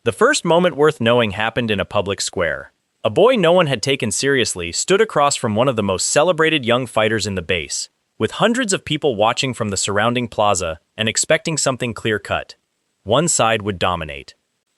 The first moment worth knowing happened in a public square. A boy no one had taken seriously stood across from one of the most celebrated young fighters in the base, with hundreds of people watching from the surrounding plaza and expecting something clear-cut. One side would dominate.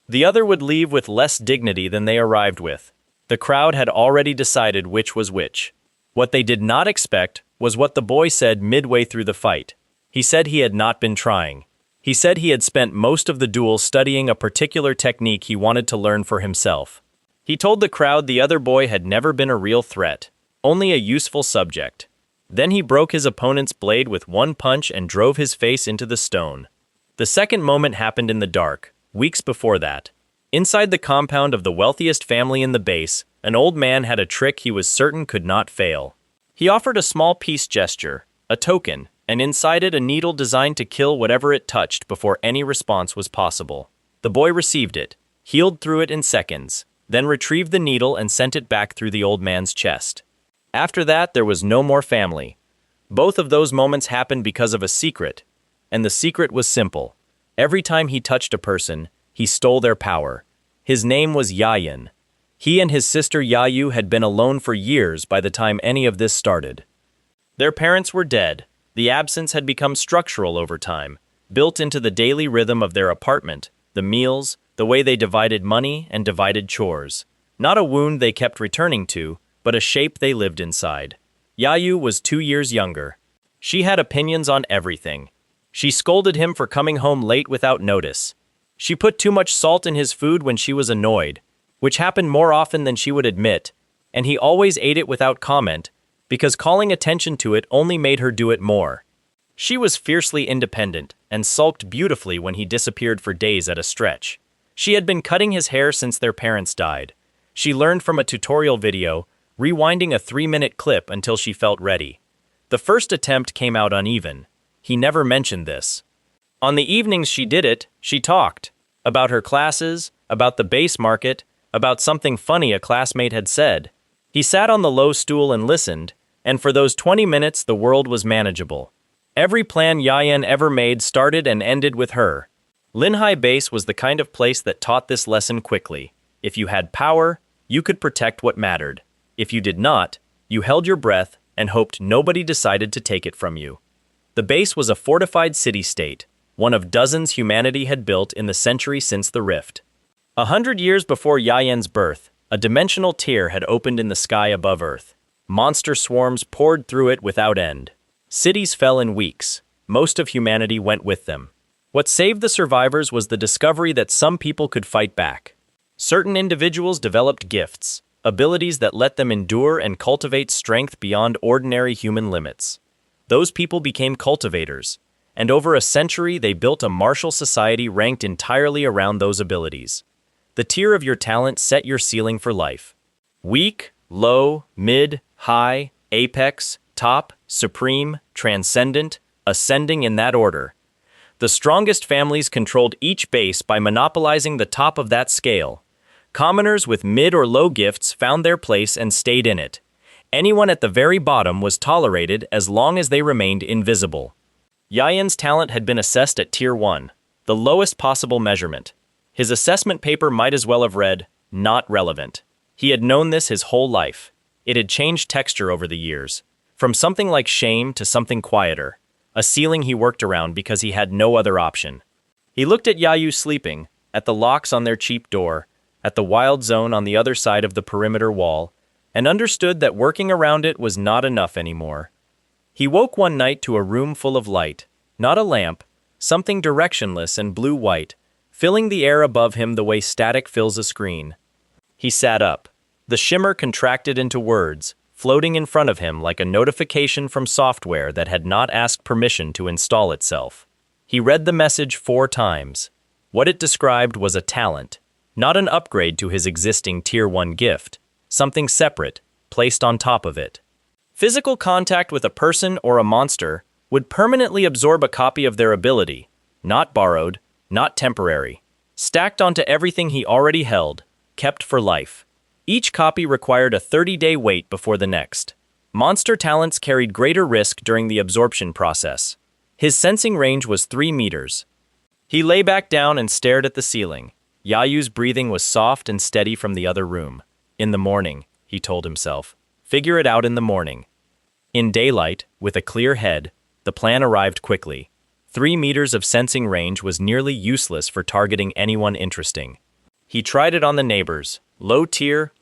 The other would leave with less dignity than they arrived with. The crowd had already decided which was which. What they did not expect was what the boy said midway through the fight. He said he had not been trying. He said he had spent most of the duel studying a particular technique he wanted to learn for himself. He told the crowd the other boy had never been a real threat, only a useful subject. Then he broke his opponent's blade with one punch and drove his face into the stone. The second moment happened in the dark, weeks before that. Inside the compound of the wealthiest family in the base, an old man had a trick he was certain could not fail. He offered a small peace gesture, a token, and inside it a needle designed to kill whatever it touched before any response was possible. The boy received it, healed through it in seconds, then retrieved the needle and sent it back through the old man's chest. After that, there was no more family. Both of those moments happened because of a secret, and the secret was simple. Every time he touched a person, he stole their power. His name was Yayan. He and his sister Yayu had been alone for years by the time any of this started. Their parents were dead. The absence had become structural over time, built into the daily rhythm of their apartment, the meals, the way they divided money and divided chores. Not a wound they kept returning to, but a shape they lived inside. Yayu was 2 years younger. She had opinions on everything. She scolded him for coming home late without notice. She put too much salt in his food when she was annoyed, which happened more often than she would admit, and he always ate it without comment, because calling attention to it only made her do it more. She was fiercely independent and sulked beautifully when he disappeared for days at a stretch. She had been cutting his hair since their parents died. She learned from a tutorial video, rewinding a 3-minute clip until she felt ready. The first attempt came out uneven. He never mentioned this. On the evenings she did it, she talked. About her classes, about the base market, about something funny a classmate had said. He sat on the low stool and listened, and for those 20 minutes the world was manageable. Every plan Yayan ever made started and ended with her. Linhai Base was the kind of place that taught this lesson quickly. If you had power, you could protect what mattered. If you did not, you held your breath and hoped nobody decided to take it from you. The base was a fortified city-state, one of dozens humanity had built in the century since the rift. 100 years before Yayan's birth, a dimensional tier had opened in the sky above Earth. Monster swarms poured through it without end. Cities fell in weeks. Most of humanity went with them. What saved the survivors was the discovery that some people could fight back. Certain individuals developed gifts, abilities that let them endure and cultivate strength beyond ordinary human limits. Those people became cultivators, and over a century they built a martial society ranked entirely around those abilities. The tier of your talent set your ceiling for life. Weak, low, mid, high, apex, top, supreme, transcendent, ascending in that order. The strongest families controlled each base by monopolizing the top of that scale. Commoners with mid or low gifts found their place and stayed in it. Anyone at the very bottom was tolerated as long as they remained invisible. Yayan's talent had been assessed at Tier 1, the lowest possible measurement. His assessment paper might as well have read, "Not relevant." He had known this his whole life. It had changed texture over the years, from something like shame to something quieter, a ceiling he worked around because he had no other option. He looked at Yayu sleeping, at the locks on their cheap door, at the wild zone on the other side of the perimeter wall, and understood that working around it was not enough anymore. He woke one night to a room full of light, not a lamp, something directionless and blue-white, filling the air above him the way static fills a screen. He sat up. The shimmer contracted into words, floating in front of him like a notification from software that had not asked permission to install itself. He read the message 4 times. What it described was a talent, not an upgrade to his existing Tier 1 gift, something separate, placed on top of it. Physical contact with a person or a monster would permanently absorb a copy of their ability, not borrowed, not temporary, stacked onto everything he already held, kept for life. Each copy required a 30-day wait before the next. Monster talents carried greater risk during the absorption process. His sensing range was 3 meters. He lay back down and stared at the ceiling. Yayu's breathing was soft and steady from the other room. In the morning, he told himself. Figure it out in the morning. In daylight, with a clear head, the plan arrived quickly. 3 meters of sensing range was nearly useless for targeting anyone interesting. He tried it on the neighbors. Low tier,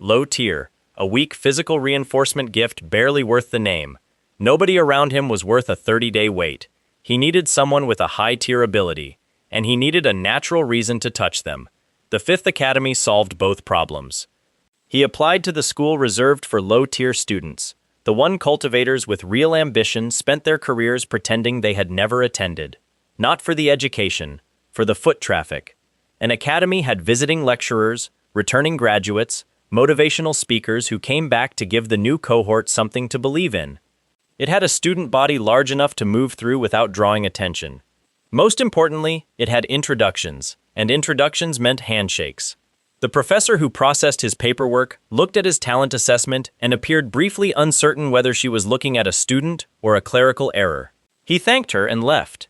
a weak physical reinforcement gift barely worth the name. Nobody around him was worth a 30-day wait. He needed someone with a high-tier ability, and he needed a natural reason to touch them. The 5th Academy solved both problems. He applied to the school reserved for low-tier students. The one cultivators with real ambition spent their careers pretending they had never attended. Not for the education, for the foot traffic. An academy had visiting lecturers, returning graduates, motivational speakers who came back to give the new cohort something to believe in. It had a student body large enough to move through without drawing attention. Most importantly, it had introductions, and introductions meant handshakes. The professor who processed his paperwork looked at his talent assessment and appeared briefly uncertain whether she was looking at a student or a clerical error. He thanked her and left.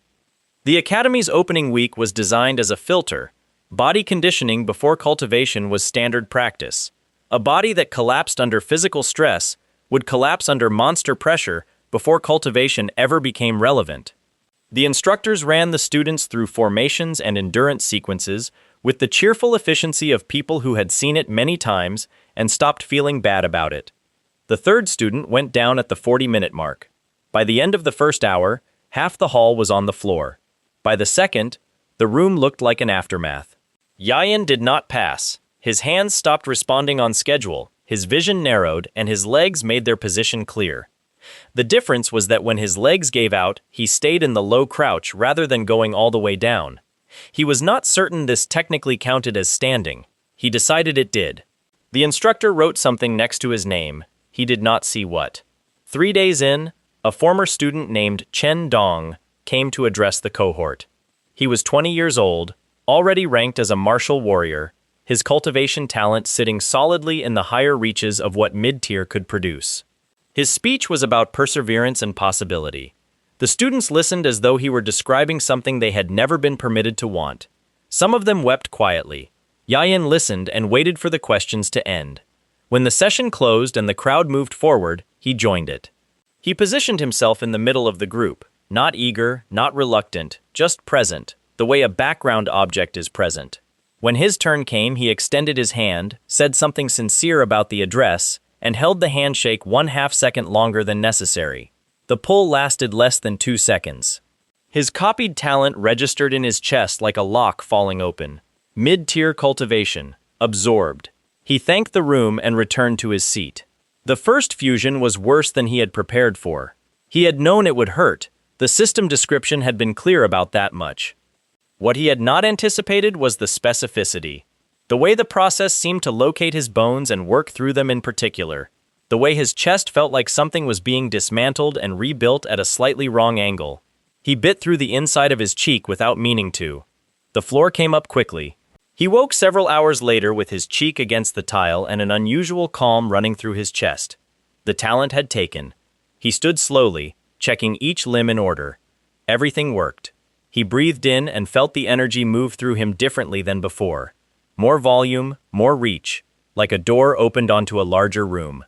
The academy's opening week was designed as a filter. Body conditioning before cultivation was standard practice. A body that collapsed under physical stress would collapse under monster pressure before cultivation ever became relevant. The instructors ran the students through formations and endurance sequences with the cheerful efficiency of people who had seen it many times and stopped feeling bad about it. The 3rd student went down at the 40-minute mark. By the end of the 1st hour, half the hall was on the floor. By the 2nd, the room looked like an aftermath. Yayan did not pass. His hands stopped responding on schedule, his vision narrowed, and his legs made their position clear. The difference was that when his legs gave out, he stayed in the low crouch rather than going all the way down. He was not certain this technically counted as standing. He decided it did. The instructor wrote something next to his name. He did not see what. 3 days in, a former student named Chen Dong came to address the cohort. He was 20 years old, already ranked as a martial warrior, his cultivation talent sitting solidly in the higher reaches of what mid-tier could produce. His speech was about perseverance and possibility. The students listened as though he were describing something they had never been permitted to want. Some of them wept quietly. Yayan listened and waited for the questions to end. When the session closed and the crowd moved forward, he joined it. He positioned himself in the middle of the group, not eager, not reluctant, just present, the way a background object is present. When his turn came, he extended his hand, said something sincere about the address, and held the handshake 1/2 second longer than necessary. The pull lasted less than 2 seconds. His copied talent registered in his chest like a lock falling open. Mid-tier cultivation. Absorbed. He thanked the room and returned to his seat. The first fusion was worse than he had prepared for. He had known it would hurt. The system description had been clear about that much. What he had not anticipated was the specificity. The way the process seemed to locate his bones and work through them in particular. The way his chest felt like something was being dismantled and rebuilt at a slightly wrong angle. He bit through the inside of his cheek without meaning to. The floor came up quickly. He woke several hours later with his cheek against the tile and an unusual calm running through his chest. The talent had taken. He stood slowly, checking each limb in order. Everything worked. He breathed in and felt the energy move through him differently than before. More volume, more reach, like a door opened onto a larger room.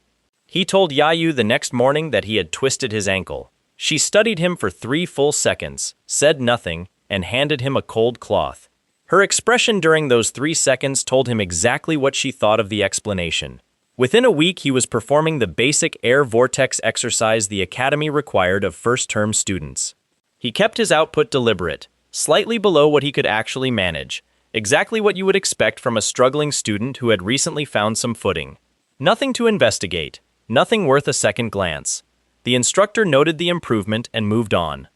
He told Yayu the next morning that he had twisted his ankle. She studied him for 3 full seconds, said nothing, and handed him a cold cloth. Her expression during those 3 seconds told him exactly what she thought of the explanation. Within a week, he was performing the basic air vortex exercise the academy required of first-term students. He kept his output deliberate, slightly below what he could actually manage, exactly what you would expect from a struggling student who had recently found some footing. Nothing to investigate, nothing worth a second glance. The instructor noted the improvement and moved on.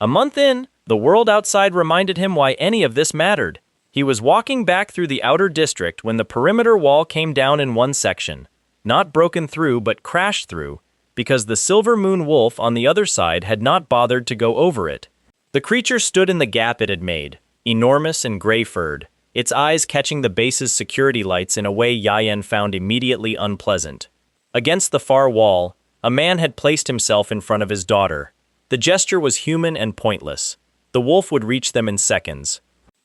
A month in, the world outside reminded him why any of this mattered. He was walking back through the outer district when the perimeter wall came down in one section. Not broken through, but crashed through, because the silver moon wolf on the other side had not bothered to go over it. The creature stood in the gap it had made, enormous and gray-furred, its eyes catching the base's security lights in a way Yayan found immediately unpleasant. Against the far wall, a man had placed himself in front of his daughter. The gesture was human and pointless. The wolf would reach them in seconds.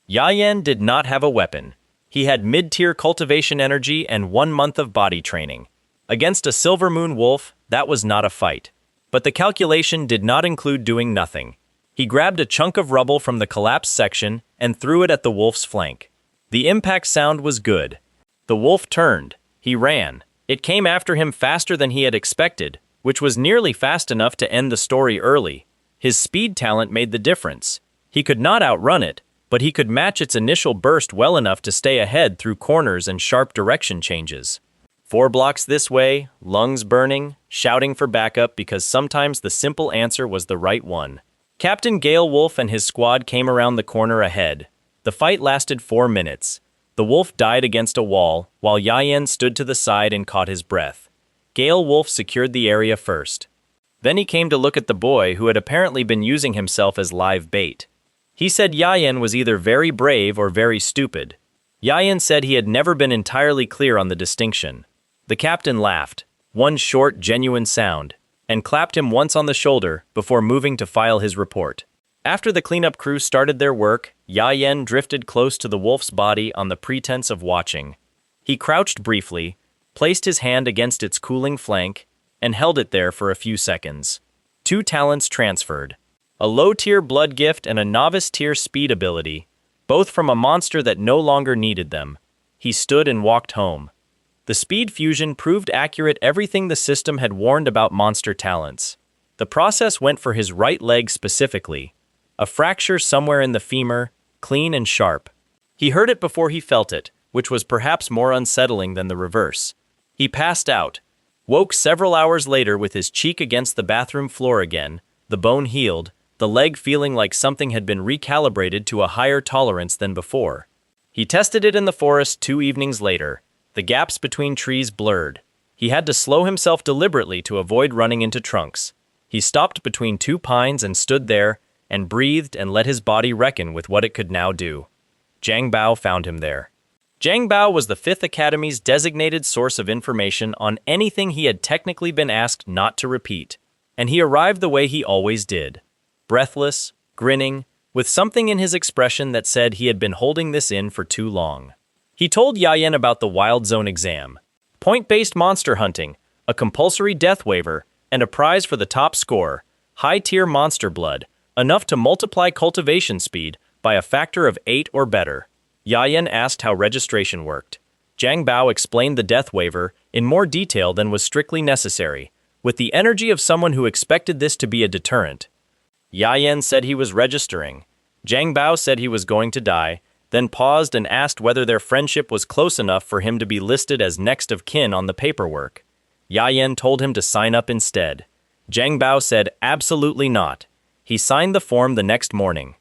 Yayan did not have a weapon. He had mid-tier cultivation energy and 1 month of body training. Against a Silver Moon wolf, that was not a fight. But the calculation did not include doing nothing. He grabbed a chunk of rubble from the collapsed section and threw it at the wolf's flank. The impact sound was good. The wolf turned. He ran. It came after him faster than he had expected, which was nearly fast enough to end the story early. His speed talent made the difference. He could not outrun it, but he could match its initial burst well enough to stay ahead through corners and sharp direction changes. 4 blocks this way, lungs burning, shouting for backup because sometimes the simple answer was the right one. Captain Gale Wolf and his squad came around the corner ahead. The fight lasted 4 minutes. The wolf died against a wall, while Yayan stood to the side and caught his breath. Gale Wolf secured the area first. Then he came to look at the boy who had apparently been using himself as live bait. He said Yayan was either very brave or very stupid. Yayan said he had never been entirely clear on the distinction. The captain laughed, one short, genuine sound, and clapped him once on the shoulder before moving to file his report. After the cleanup crew started their work, Yayan drifted close to the wolf's body on the pretense of watching. He crouched briefly, placed his hand against its cooling flank, and held it there for a few seconds. 2 talents transferred. A low-tier blood gift and a novice-tier speed ability, both from a monster that no longer needed them. He stood and walked home. The speed fusion proved accurate everything the system had warned about monster talents. The process went for his right leg specifically. A fracture somewhere in the femur, clean and sharp. He heard it before he felt it, which was perhaps more unsettling than the reverse. He passed out, woke several hours later with his cheek against the bathroom floor again, the bone healed, the leg feeling like something had been recalibrated to a higher tolerance than before. He tested it in the forest 2 evenings later. The gaps between trees blurred. He had to slow himself deliberately to avoid running into trunks. He stopped between 2 pines and stood there, and breathed and let his body reckon with what it could now do. Jiang Bao found him there. Jiang Bao was the 5th Academy's designated source of information on anything he had technically been asked not to repeat, and he arrived the way he always did. Breathless, grinning, with something in his expression that said he had been holding this in for too long. He told Yayan about the Wild Zone exam, point-based monster hunting, a compulsory death waiver, and a prize for the top score, high-tier monster blood, enough to multiply cultivation speed by a factor of 8 or better. Yayan asked how registration worked. Jiang Bao explained the death waiver in more detail than was strictly necessary, with the energy of someone who expected this to be a deterrent. Yayan said he was registering. Jiang Bao said he was going to die, then paused and asked whether their friendship was close enough for him to be listed as next of kin on the paperwork. Yayan told him to sign up instead. Jiang Bao said absolutely not. He signed the form the next morning.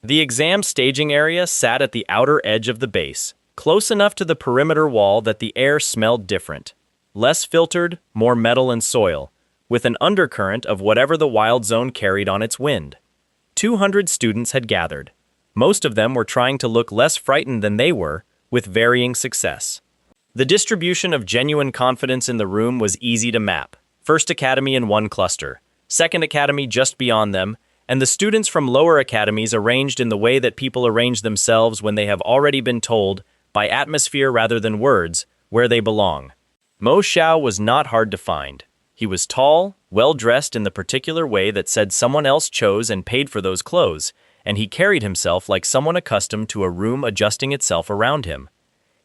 The exam staging area sat at the outer edge of the base, close enough to the perimeter wall that the air smelled different. Less filtered, more metal and soil, with an undercurrent of whatever the Wild Zone carried on its wind. 200 students had gathered. Most of them were trying to look less frightened than they were, with varying success. The distribution of genuine confidence in the room was easy to map. First Academy in one cluster, Second Academy just beyond them, and the students from lower academies arranged in the way that people arrange themselves when they have already been told, by atmosphere rather than words, where they belong. Mo Xiao was not hard to find. He was tall, well-dressed in the particular way that said someone else chose and paid for those clothes, and he carried himself like someone accustomed to a room adjusting itself around him.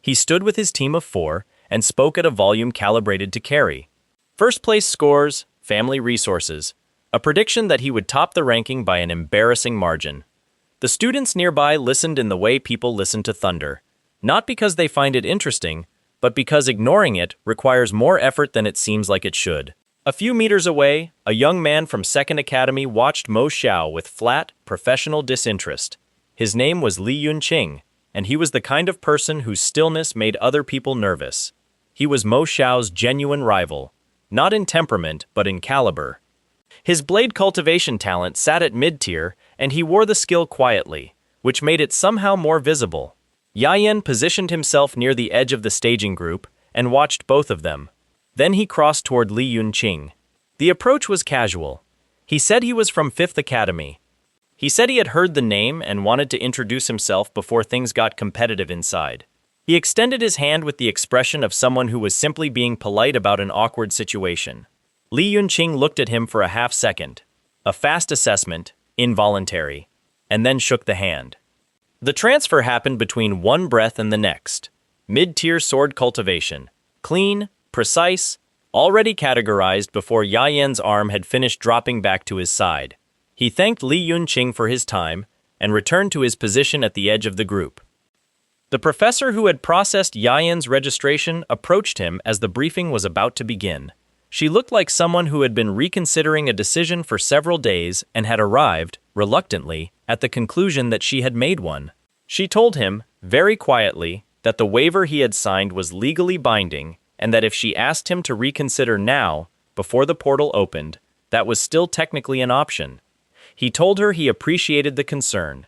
He stood with his team of 4 and spoke at a volume calibrated to carry. First place scores, family resources, a prediction that he would top the ranking by an embarrassing margin. The students nearby listened in the way people listen to thunder, not because they find it interesting, but because ignoring it requires more effort than it seems like it should. A few meters away, a young man from Second Academy watched Mo Xiao with flat, professional disinterest. His name was Li Yunqing, and he was the kind of person whose stillness made other people nervous. He was Mo Xiao's genuine rival, not in temperament but in caliber. His blade cultivation talent sat at mid-tier, and he wore the skill quietly, which made it somehow more visible. Yayan positioned himself near the edge of the staging group and watched both of them. Then he crossed toward Li Yunqing. The approach was casual. He said he was from 5th Academy. He said he had heard the name and wanted to introduce himself before things got competitive inside. He extended his hand with the expression of someone who was simply being polite about an awkward situation. Li Yunqing looked at him for a half-second, a fast assessment, involuntary, and then shook the hand. The transfer happened between one breath and the next. Mid-tier sword cultivation. Clean, precise, already categorized before Yayan's arm had finished dropping back to his side. He thanked Li Yunqing for his time and returned to his position at the edge of the group. The professor who had processed Yayan's registration approached him as the briefing was about to begin. She looked like someone who had been reconsidering a decision for several days and had arrived, reluctantly, at the conclusion that she had made one. She told him, very quietly, that the waiver he had signed was legally binding and that if she asked him to reconsider now, before the portal opened, that was still technically an option. He told her he appreciated the concern.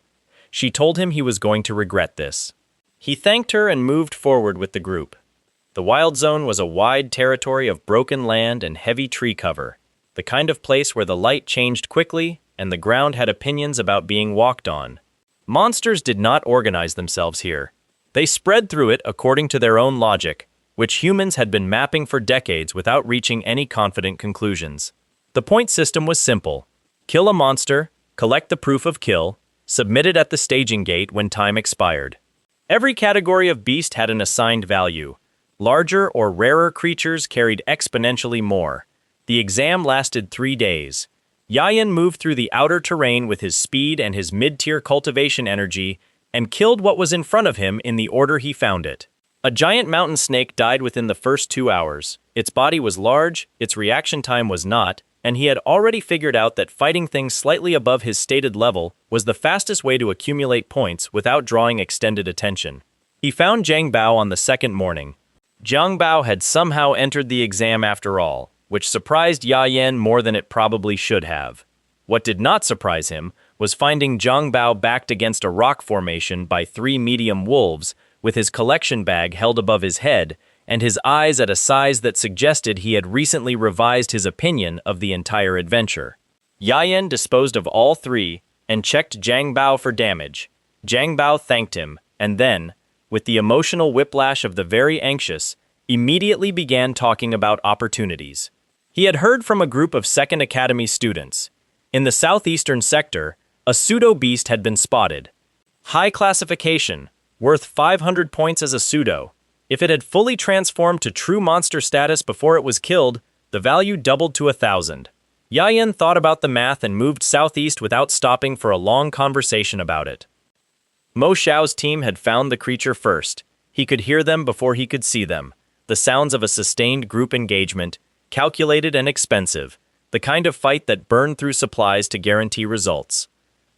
She told him he was going to regret this. He thanked her and moved forward with the group. The wild zone was a wide territory of broken land and heavy tree cover, the kind of place where the light changed quickly and the ground had opinions about being walked on. Monsters did not organize themselves here. They spread through it according to their own logic, which humans had been mapping for decades without reaching any confident conclusions. The point system was simple. Kill a monster, collect the proof of kill, submit it at the staging gate when time expired. Every category of beast had an assigned value. Larger or rarer creatures carried exponentially more. The exam lasted 3 days. Yayan moved through the outer terrain with his speed and his mid-tier cultivation energy and killed what was in front of him in the order he found it. A giant mountain snake died within the first 2 hours. Its body was large, its reaction time was not, and he had already figured out that fighting things slightly above his stated level was the fastest way to accumulate points without drawing extended attention. He found Zhang Bao on the second morning. Zhang Bao had somehow entered the exam after all, which surprised Yayan more than it probably should have. What did not surprise him was finding Zhang Bao backed against a rock formation by 3 medium wolves, with his collection bag held above his head, and his eyes at a size that suggested he had recently revised his opinion of the entire adventure. Yayan disposed of all 3 and checked Zhang Bao for damage. Zhang Bao thanked him, and then, with the emotional whiplash of the very anxious, immediately began talking about opportunities. He had heard from a group of Second Academy students. In the southeastern sector, a pseudo-beast had been spotted. High classification, worth 500 points as a pseudo. If it had fully transformed to true monster status before it was killed, the value doubled to 1,000. Yayan thought about the math and moved southeast without stopping for a long conversation about it. Mo Xiao's team had found the creature first. He could hear them before he could see them. The sounds of a sustained group engagement, calculated and expensive, the kind of fight that burned through supplies to guarantee results.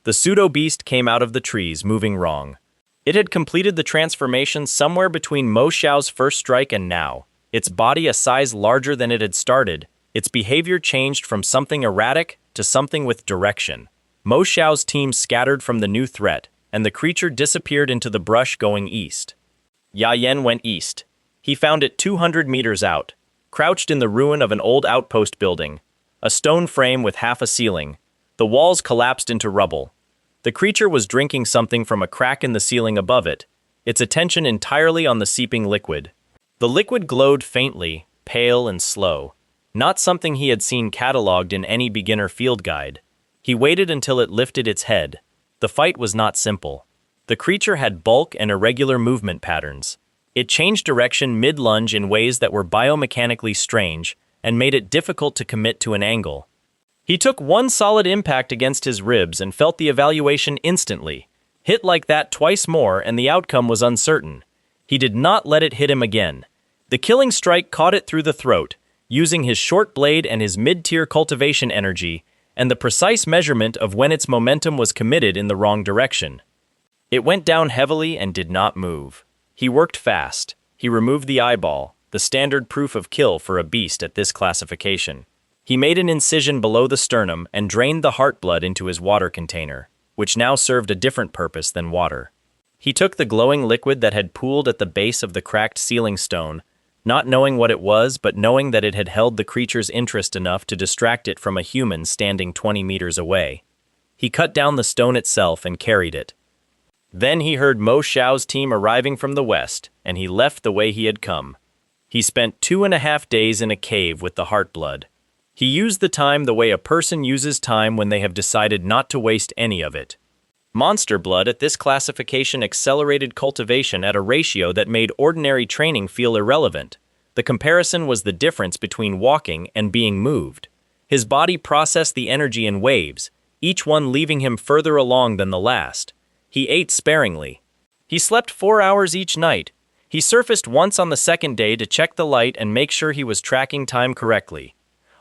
The pseudo-beast came out of the trees, moving wrong. It had completed the transformation somewhere between Mo Xiao's first strike and now. Its body a size larger than it had started, its behavior changed from something erratic to something with direction. Mo Xiao's team scattered from the new threat, and the creature disappeared into the brush going east. Yayan went east. He found it 200 meters out, crouched in the ruin of an old outpost building, a stone frame with half a ceiling. The walls collapsed into rubble. The creature was drinking something from a crack in the ceiling above it, its attention entirely on the seeping liquid. The liquid glowed faintly, pale and slow, not something he had seen catalogued in any beginner field guide. He waited until it lifted its head. The fight was not simple. The creature had bulk and irregular movement patterns. It changed direction mid-lunge in ways that were biomechanically strange and made it difficult to commit to an angle. He took one solid impact against his ribs and felt the evaluation instantly. Hit like that twice more and the outcome was uncertain. He did not let it hit him again. The killing strike caught it through the throat, using his short blade and his mid-tier cultivation energy, and the precise measurement of when its momentum was committed in the wrong direction. It went down heavily and did not move. He worked fast. He removed the eyeball, the standard proof of kill for a beast at this classification. He made an incision below the sternum and drained the heart blood into his water container, which now served a different purpose than water. He took the glowing liquid that had pooled at the base of the cracked ceiling stone, not knowing what it was but knowing that it had held the creature's interest enough to distract it from a human standing 20 meters away. He cut down the stone itself and carried it. Then he heard Mo Xiao's team arriving from the west, and he left the way he had come. He spent 2.5 days in a cave with the Heartblood. He used the time the way a person uses time when they have decided not to waste any of it. Monster blood at this classification accelerated cultivation at a ratio that made ordinary training feel irrelevant. The comparison was the difference between walking and being moved. His body processed the energy in waves, each one leaving him further along than the last. He ate sparingly. He slept 4 hours each night. He surfaced once on the second day to check the light and make sure he was tracking time correctly.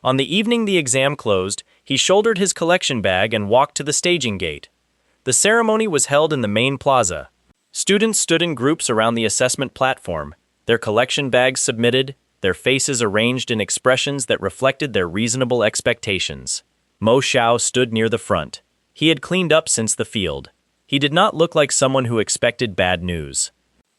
On the evening the exam closed, he shouldered his collection bag and walked to the staging gate. The ceremony was held in the main plaza. Students stood in groups around the assessment platform, their collection bags submitted, their faces arranged in expressions that reflected their reasonable expectations. Mo Xiao stood near the front. He had cleaned up since the field. He did not look like someone who expected bad news.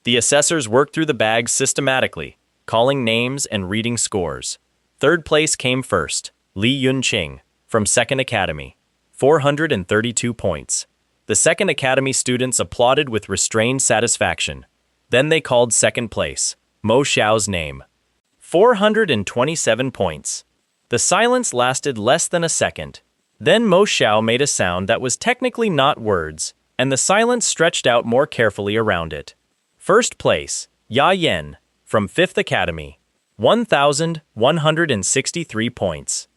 The assessors worked through the bags systematically, calling names and reading scores. Third place came first, Li Yunqing, from Second Academy, 432 points. The Second Academy students applauded with restrained satisfaction. Then they called second place, Mo Xiao's name. 427 points. The silence lasted less than a second. Then Mo Xiao made a sound that was technically not words, and the silence stretched out more carefully around it. First place, Ya Yen, from Fifth Academy, 1,163 points.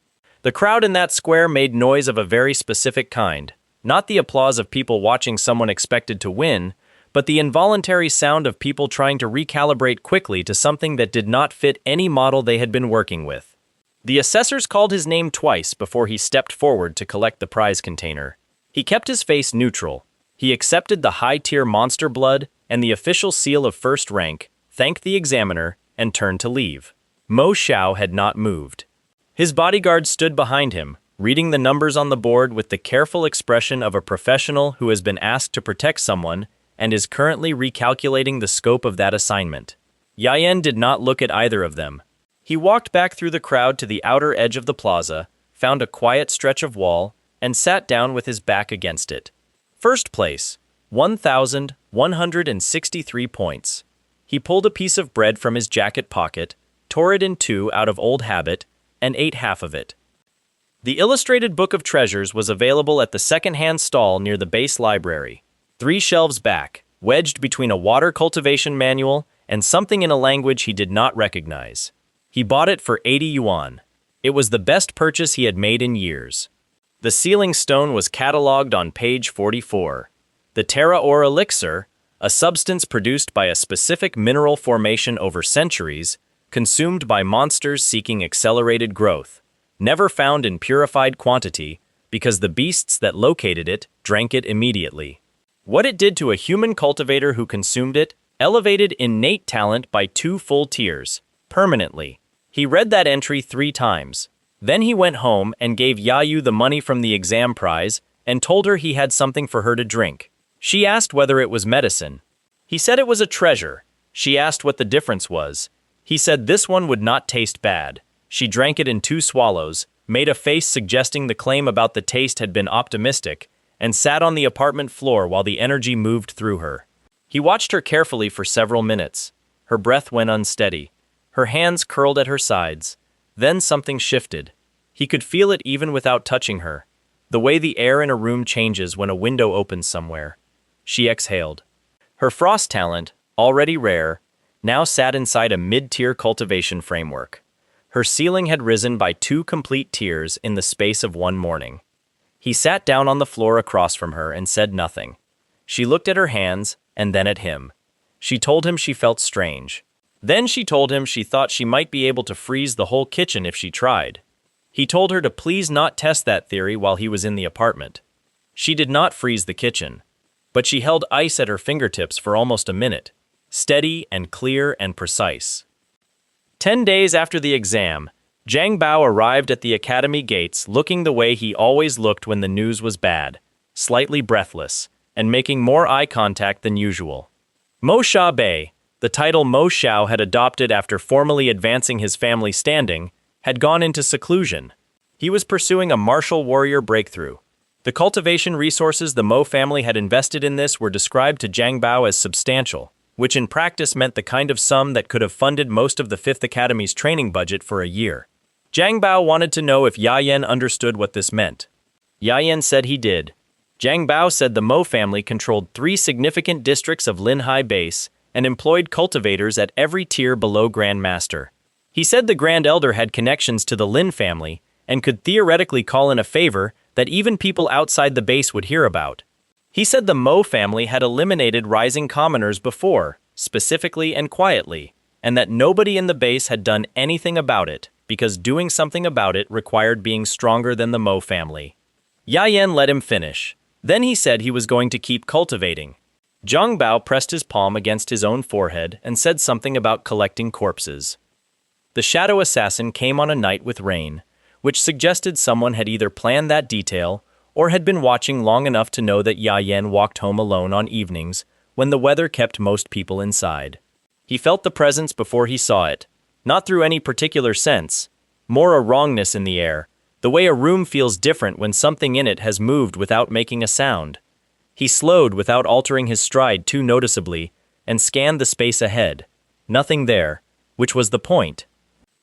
The crowd in that square made noise of a very specific kind. Not the applause of people watching someone expected to win, but the involuntary sound of people trying to recalibrate quickly to something that did not fit any model they had been working with. The assessors called his name twice before he stepped forward to collect the prize container. He kept his face neutral. He accepted the high-tier monster blood and the official seal of first rank, thanked the examiner, and turned to leave. Mo Xiao had not moved. His bodyguard stood behind him, reading the numbers on the board with the careful expression of a professional who has been asked to protect someone and is currently recalculating the scope of that assignment. Yayan did not look at either of them. He walked back through the crowd to the outer edge of the plaza, found a quiet stretch of wall, and sat down with his back against it. First place, 1,163 points. He pulled a piece of bread from his jacket pocket, tore it in two out of old habit, and ate half of it. The illustrated book of treasures was available at the second-hand stall near the base library. 3 shelves back, wedged between a water cultivation manual and something in a language he did not recognize. He bought it for 80 yuan. It was the best purchase he had made in years. The sealing stone was catalogued on page 44. The Terra Ore elixir, a substance produced by a specific mineral formation over centuries, consumed by monsters seeking accelerated growth. Never found in purified quantity because the beasts that located it drank it immediately. What it did to a human cultivator who consumed it elevated innate talent by 2 full tiers, permanently. He read that entry 3 times. Then he went home and gave Yayu the money from the exam prize and told her he had something for her to drink. She asked whether it was medicine. He said it was a treasure. She asked what the difference was. He said this one would not taste bad. She drank it in 2 swallows, made a face suggesting the claim about the taste had been optimistic, and sat on the apartment floor while the energy moved through her. He watched her carefully for several minutes. Her breath went unsteady. Her hands curled at her sides. Then something shifted. He could feel it even without touching her. The way the air in a room changes when a window opens somewhere. She exhaled. Her frost talent, already rare, now sat inside a mid-tier cultivation framework. Her ceiling had risen by 2 complete tiers in the space of 1 morning. He sat down on the floor across from her and said nothing. She looked at her hands and then at him. She told him she felt strange. Then she told him she thought she might be able to freeze the whole kitchen if she tried. He told her to please not test that theory while he was in the apartment. She did not freeze the kitchen, but she held ice at her fingertips for almost a minute, steady and clear and precise. 10 days after the exam, Zhang Bao arrived at the academy gates looking the way he always looked when the news was bad, slightly breathless, and making more eye contact than usual. Mo Xia Bei, the title Mo Xiao had adopted after formally advancing his family standing, had gone into seclusion. He was pursuing a martial warrior breakthrough. The cultivation resources the Mo family had invested in this were described to Zhang Bao as substantial, which in practice meant the kind of sum that could have funded most of the Fifth Academy's training budget for a year. Zhang Bao wanted to know if Yayan understood what this meant. Yayan said he did. Zhang Bao said the Mo family controlled 3 significant districts of Linhai Base and employed cultivators at every tier below Grand Master. He said the Grand Elder had connections to the Lin family and could theoretically call in a favor that even people outside the base would hear about. He said the Mo family had eliminated rising commoners before, specifically and quietly, and that nobody in the base had done anything about it because doing something about it required being stronger than the Mo family. Yayan let him finish. Then he said he was going to keep cultivating. Zhang Bao pressed his palm against his own forehead and said something about collecting corpses. The shadow assassin came on a night with rain, which suggested someone had either planned that detail or had been watching long enough to know that Yayan walked home alone on evenings when the weather kept most people inside. He felt the presence before he saw it, not through any particular sense, more a wrongness in the air, the way a room feels different when something in it has moved without making a sound. He slowed without altering his stride too noticeably and scanned the space ahead. Nothing there, which was the point.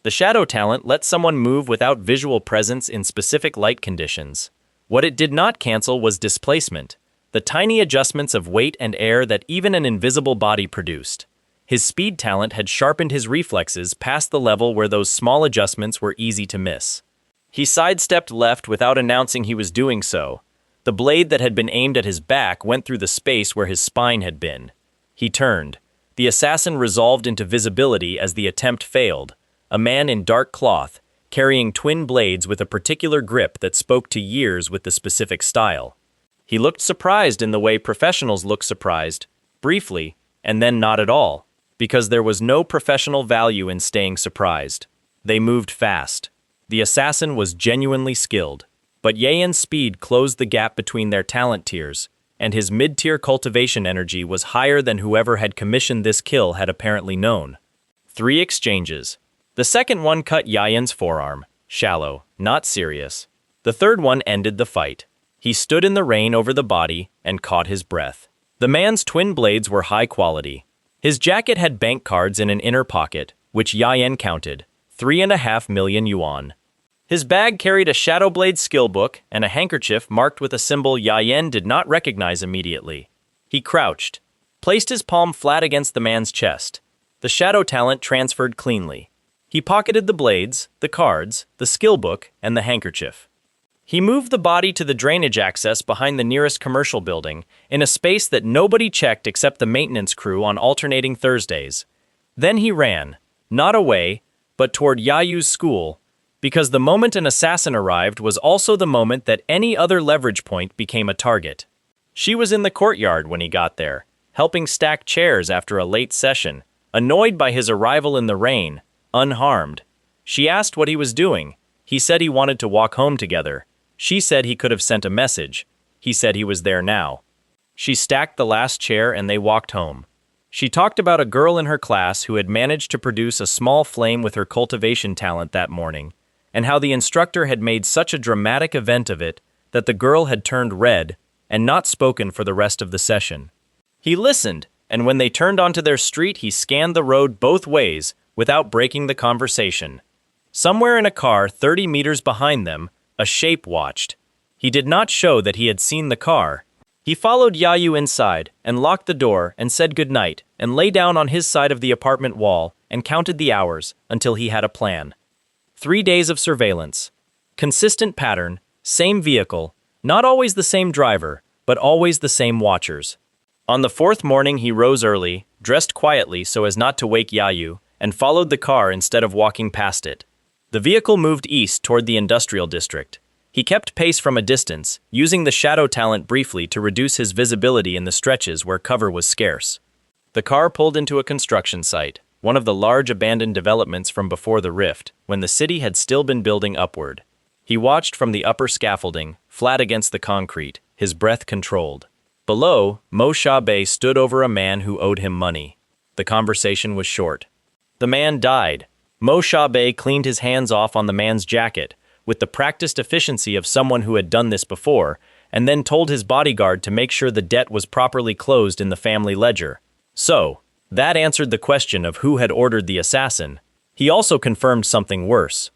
The shadow talent let someone move without visual presence in specific light conditions. What it did not cancel was displacement, the tiny adjustments of weight and air that even an invisible body produced. His speed talent had sharpened his reflexes past the level where those small adjustments were easy to miss. He sidestepped left without announcing he was doing so. The blade that had been aimed at his back went through the space where his spine had been. He turned. The assassin resolved into visibility as the attempt failed. A man in dark cloth, carrying twin blades with a particular grip that spoke to years with the specific style. He looked surprised in the way professionals look surprised, briefly, and then not at all, because there was no professional value in staying surprised. They moved fast. The assassin was genuinely skilled, but Yayan's speed closed the gap between their talent tiers, and his mid-tier cultivation energy was higher than whoever had commissioned this kill had apparently known. 3 exchanges. The second one cut Yayan's forearm, shallow, not serious. The third one ended the fight. He stood in the rain over the body and caught his breath. The man's twin blades were high quality. His jacket had bank cards in an inner pocket, which Yayan counted, 3.5 million yuan. His bag carried a Shadowblade skill book and a handkerchief marked with a symbol Yayan did not recognize immediately. He crouched, placed his palm flat against the man's chest. The shadow talent transferred cleanly. He pocketed the blades, the cards, the skill book, and the handkerchief. He moved the body to the drainage access behind the nearest commercial building, in a space that nobody checked except the maintenance crew on alternating Thursdays. Then he ran, not away, but toward Yayu's school, because the moment an assassin arrived was also the moment that any other leverage point became a target. She was in the courtyard when he got there, helping stack chairs after a late session, annoyed by his arrival in the rain, unharmed. She asked what he was doing. He said he wanted to walk home together. She said he could have sent a message. He said he was there now. She stacked the last chair and they walked home. She talked about a girl in her class who had managed to produce a small flame with her cultivation talent that morning, and how the instructor had made such a dramatic event of it that the girl had turned red and not spoken for the rest of the session. He listened, and when they turned onto their street, he scanned the road both ways without breaking the conversation. Somewhere in a car 30 meters behind them, a shape watched. He did not show that he had seen the car. He followed Yayu inside and locked the door and said goodnight and lay down on his side of the apartment wall and counted the hours until he had a plan. 3 days of surveillance. Consistent pattern, same vehicle, not always the same driver, but always the same watchers. On the 4th morning he rose early, dressed quietly so as not to wake Yayu, and followed the car instead of walking past it. The vehicle moved east toward the industrial district. He kept pace from a distance, using the shadow talent briefly to reduce his visibility in the stretches where cover was scarce. The car pulled into a construction site, one of the large abandoned developments from before the rift, when the city had still been building upward. He watched from the upper scaffolding, flat against the concrete, his breath controlled. Below, Mo Xiaobei stood over a man who owed him money. The conversation was short. The man died. Mo Xiaobei cleaned his hands off on the man's jacket, with the practiced efficiency of someone who had done this before, and then told his bodyguard to make sure the debt was properly closed in the family ledger. So, that answered the question of who had ordered the assassin. He also confirmed something worse.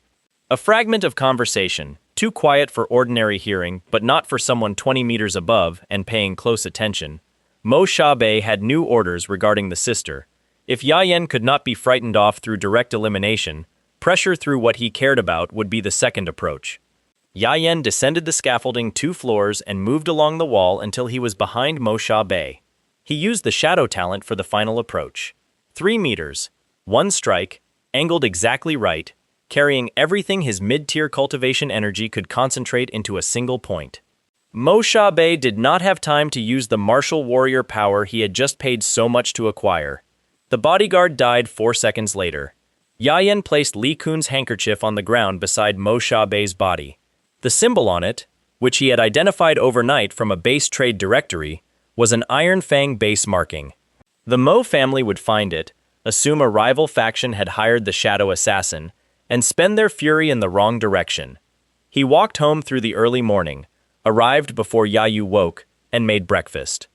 A fragment of conversation, too quiet for ordinary hearing, but not for someone 20 meters above and paying close attention. Mo Xiaobei had new orders regarding the sister. If Yayan could not be frightened off through direct elimination, pressure through what he cared about would be the second approach. Yayan descended the scaffolding 2 floors and moved along the wall until he was behind Mo Xiaobei. He used the shadow talent for the final approach. 3 meters, 1 strike, angled exactly right, carrying everything his mid-tier cultivation energy could concentrate into a single point. Mo Xiaobei did not have time to use the martial warrior power he had just paid so much to acquire. The bodyguard died 4 seconds later. Yayan placed Li Kun's handkerchief on the ground beside Mo Xiaobei's body. The symbol on it, which he had identified overnight from a base trade directory, was an Iron Fang base marking. The Mo family would find it, assume a rival faction had hired the shadow assassin, and spend their fury in the wrong direction. He walked home through the early morning, arrived before Yayu woke, and made breakfast.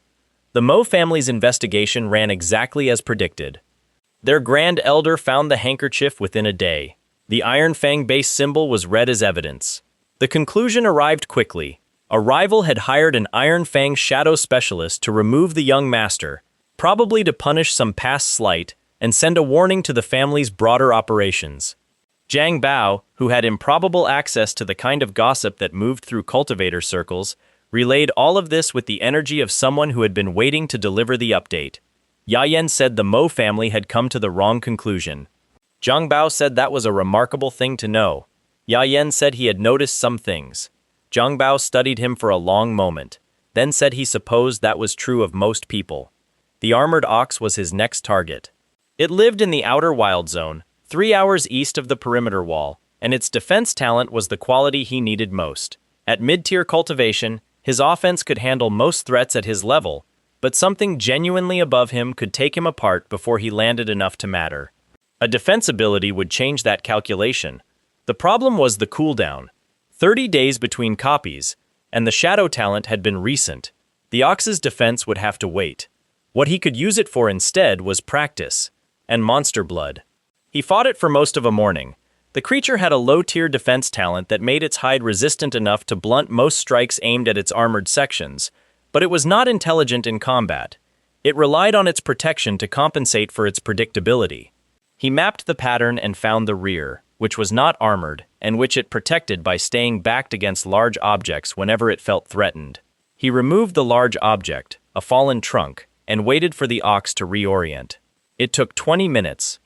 The Mo family's investigation ran exactly as predicted. Their grand elder found the handkerchief within a day. The Iron Fang base symbol was read as evidence. The conclusion arrived quickly. A rival had hired an Iron Fang shadow specialist to remove the young master, probably to punish some past slight and send a warning to the family's broader operations. Zhang Bao, who had improbable access to the kind of gossip that moved through cultivator circles, relayed all of this with the energy of someone who had been waiting to deliver the update. Yayan said the Mo family had come to the wrong conclusion. Zhang Bao said that was a remarkable thing to know. Yayan said he had noticed some things. Zhang Bao studied him for a long moment, then said he supposed that was true of most people. The armored ox was his next target. It lived in the outer wild zone, 3 hours east of the perimeter wall, and its defense talent was the quality he needed most. At mid-tier cultivation, his offense could handle most threats at his level, but something genuinely above him could take him apart before he landed enough to matter. A defense ability would change that calculation. The problem was the cooldown. 30 days between copies, and the shadow talent had been recent. The ox's defense would have to wait. What he could use it for instead was practice and monster blood. He fought it for most of a morning. The creature had a low-tier defense talent that made its hide resistant enough to blunt most strikes aimed at its armored sections, but it was not intelligent in combat. It relied on its protection to compensate for its predictability. He mapped the pattern and found the rear, which was not armored, and which it protected by staying backed against large objects whenever it felt threatened. He removed the large object, a fallen trunk, and waited for the ox to reorient. It took 20 minutes.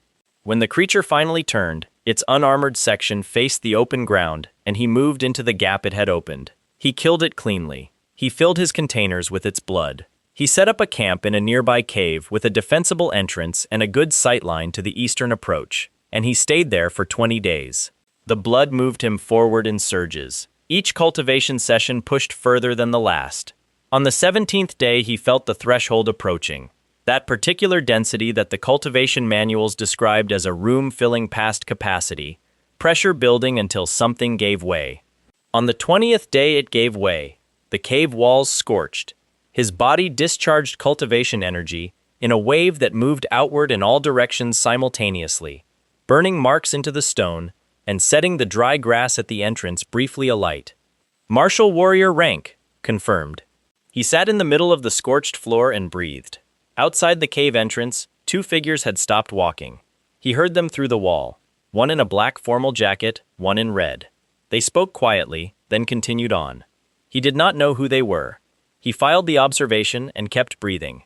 When the creature finally turned, its unarmored section faced the open ground, and he moved into the gap it had opened. He killed it cleanly. He filled his containers with its blood. He set up a camp in a nearby cave with a defensible entrance and a good sightline to the eastern approach, and he stayed there for 20 days. The blood moved him forward in surges. Each cultivation session pushed further than the last. On the 17th day, he felt the threshold approaching. That particular density that the cultivation manuals described as a room filling past capacity, pressure building until something gave way. On the 20th day it gave way. The cave walls scorched. His body discharged cultivation energy in a wave that moved outward in all directions simultaneously, burning marks into the stone and setting the dry grass at the entrance briefly alight. Martial warrior rank, confirmed. He sat in the middle of the scorched floor and breathed. Outside the cave entrance, 2 figures had stopped walking. He heard them through the wall, one in a black formal jacket, one in red. They spoke quietly, then continued on. He did not know who they were. He filed the observation and kept breathing.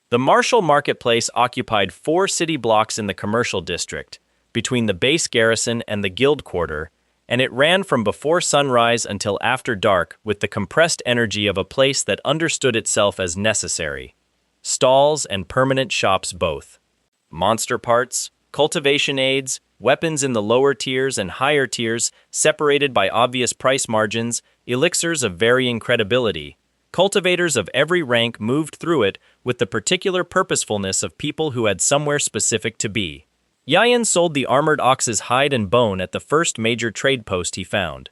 The Martial Marketplace occupied 4 city blocks in the commercial district, between the base garrison and the guild quarter, and it ran from before sunrise until after dark with the compressed energy of a place that understood itself as necessary. Stalls and permanent shops both. Monster parts, cultivation aids, weapons in the lower tiers and higher tiers separated by obvious price margins, elixirs of varying credibility. Cultivators of every rank moved through it with the particular purposefulness of people who had somewhere specific to be. Yayan sold the armored ox's hide and bone at the first major trade post he found.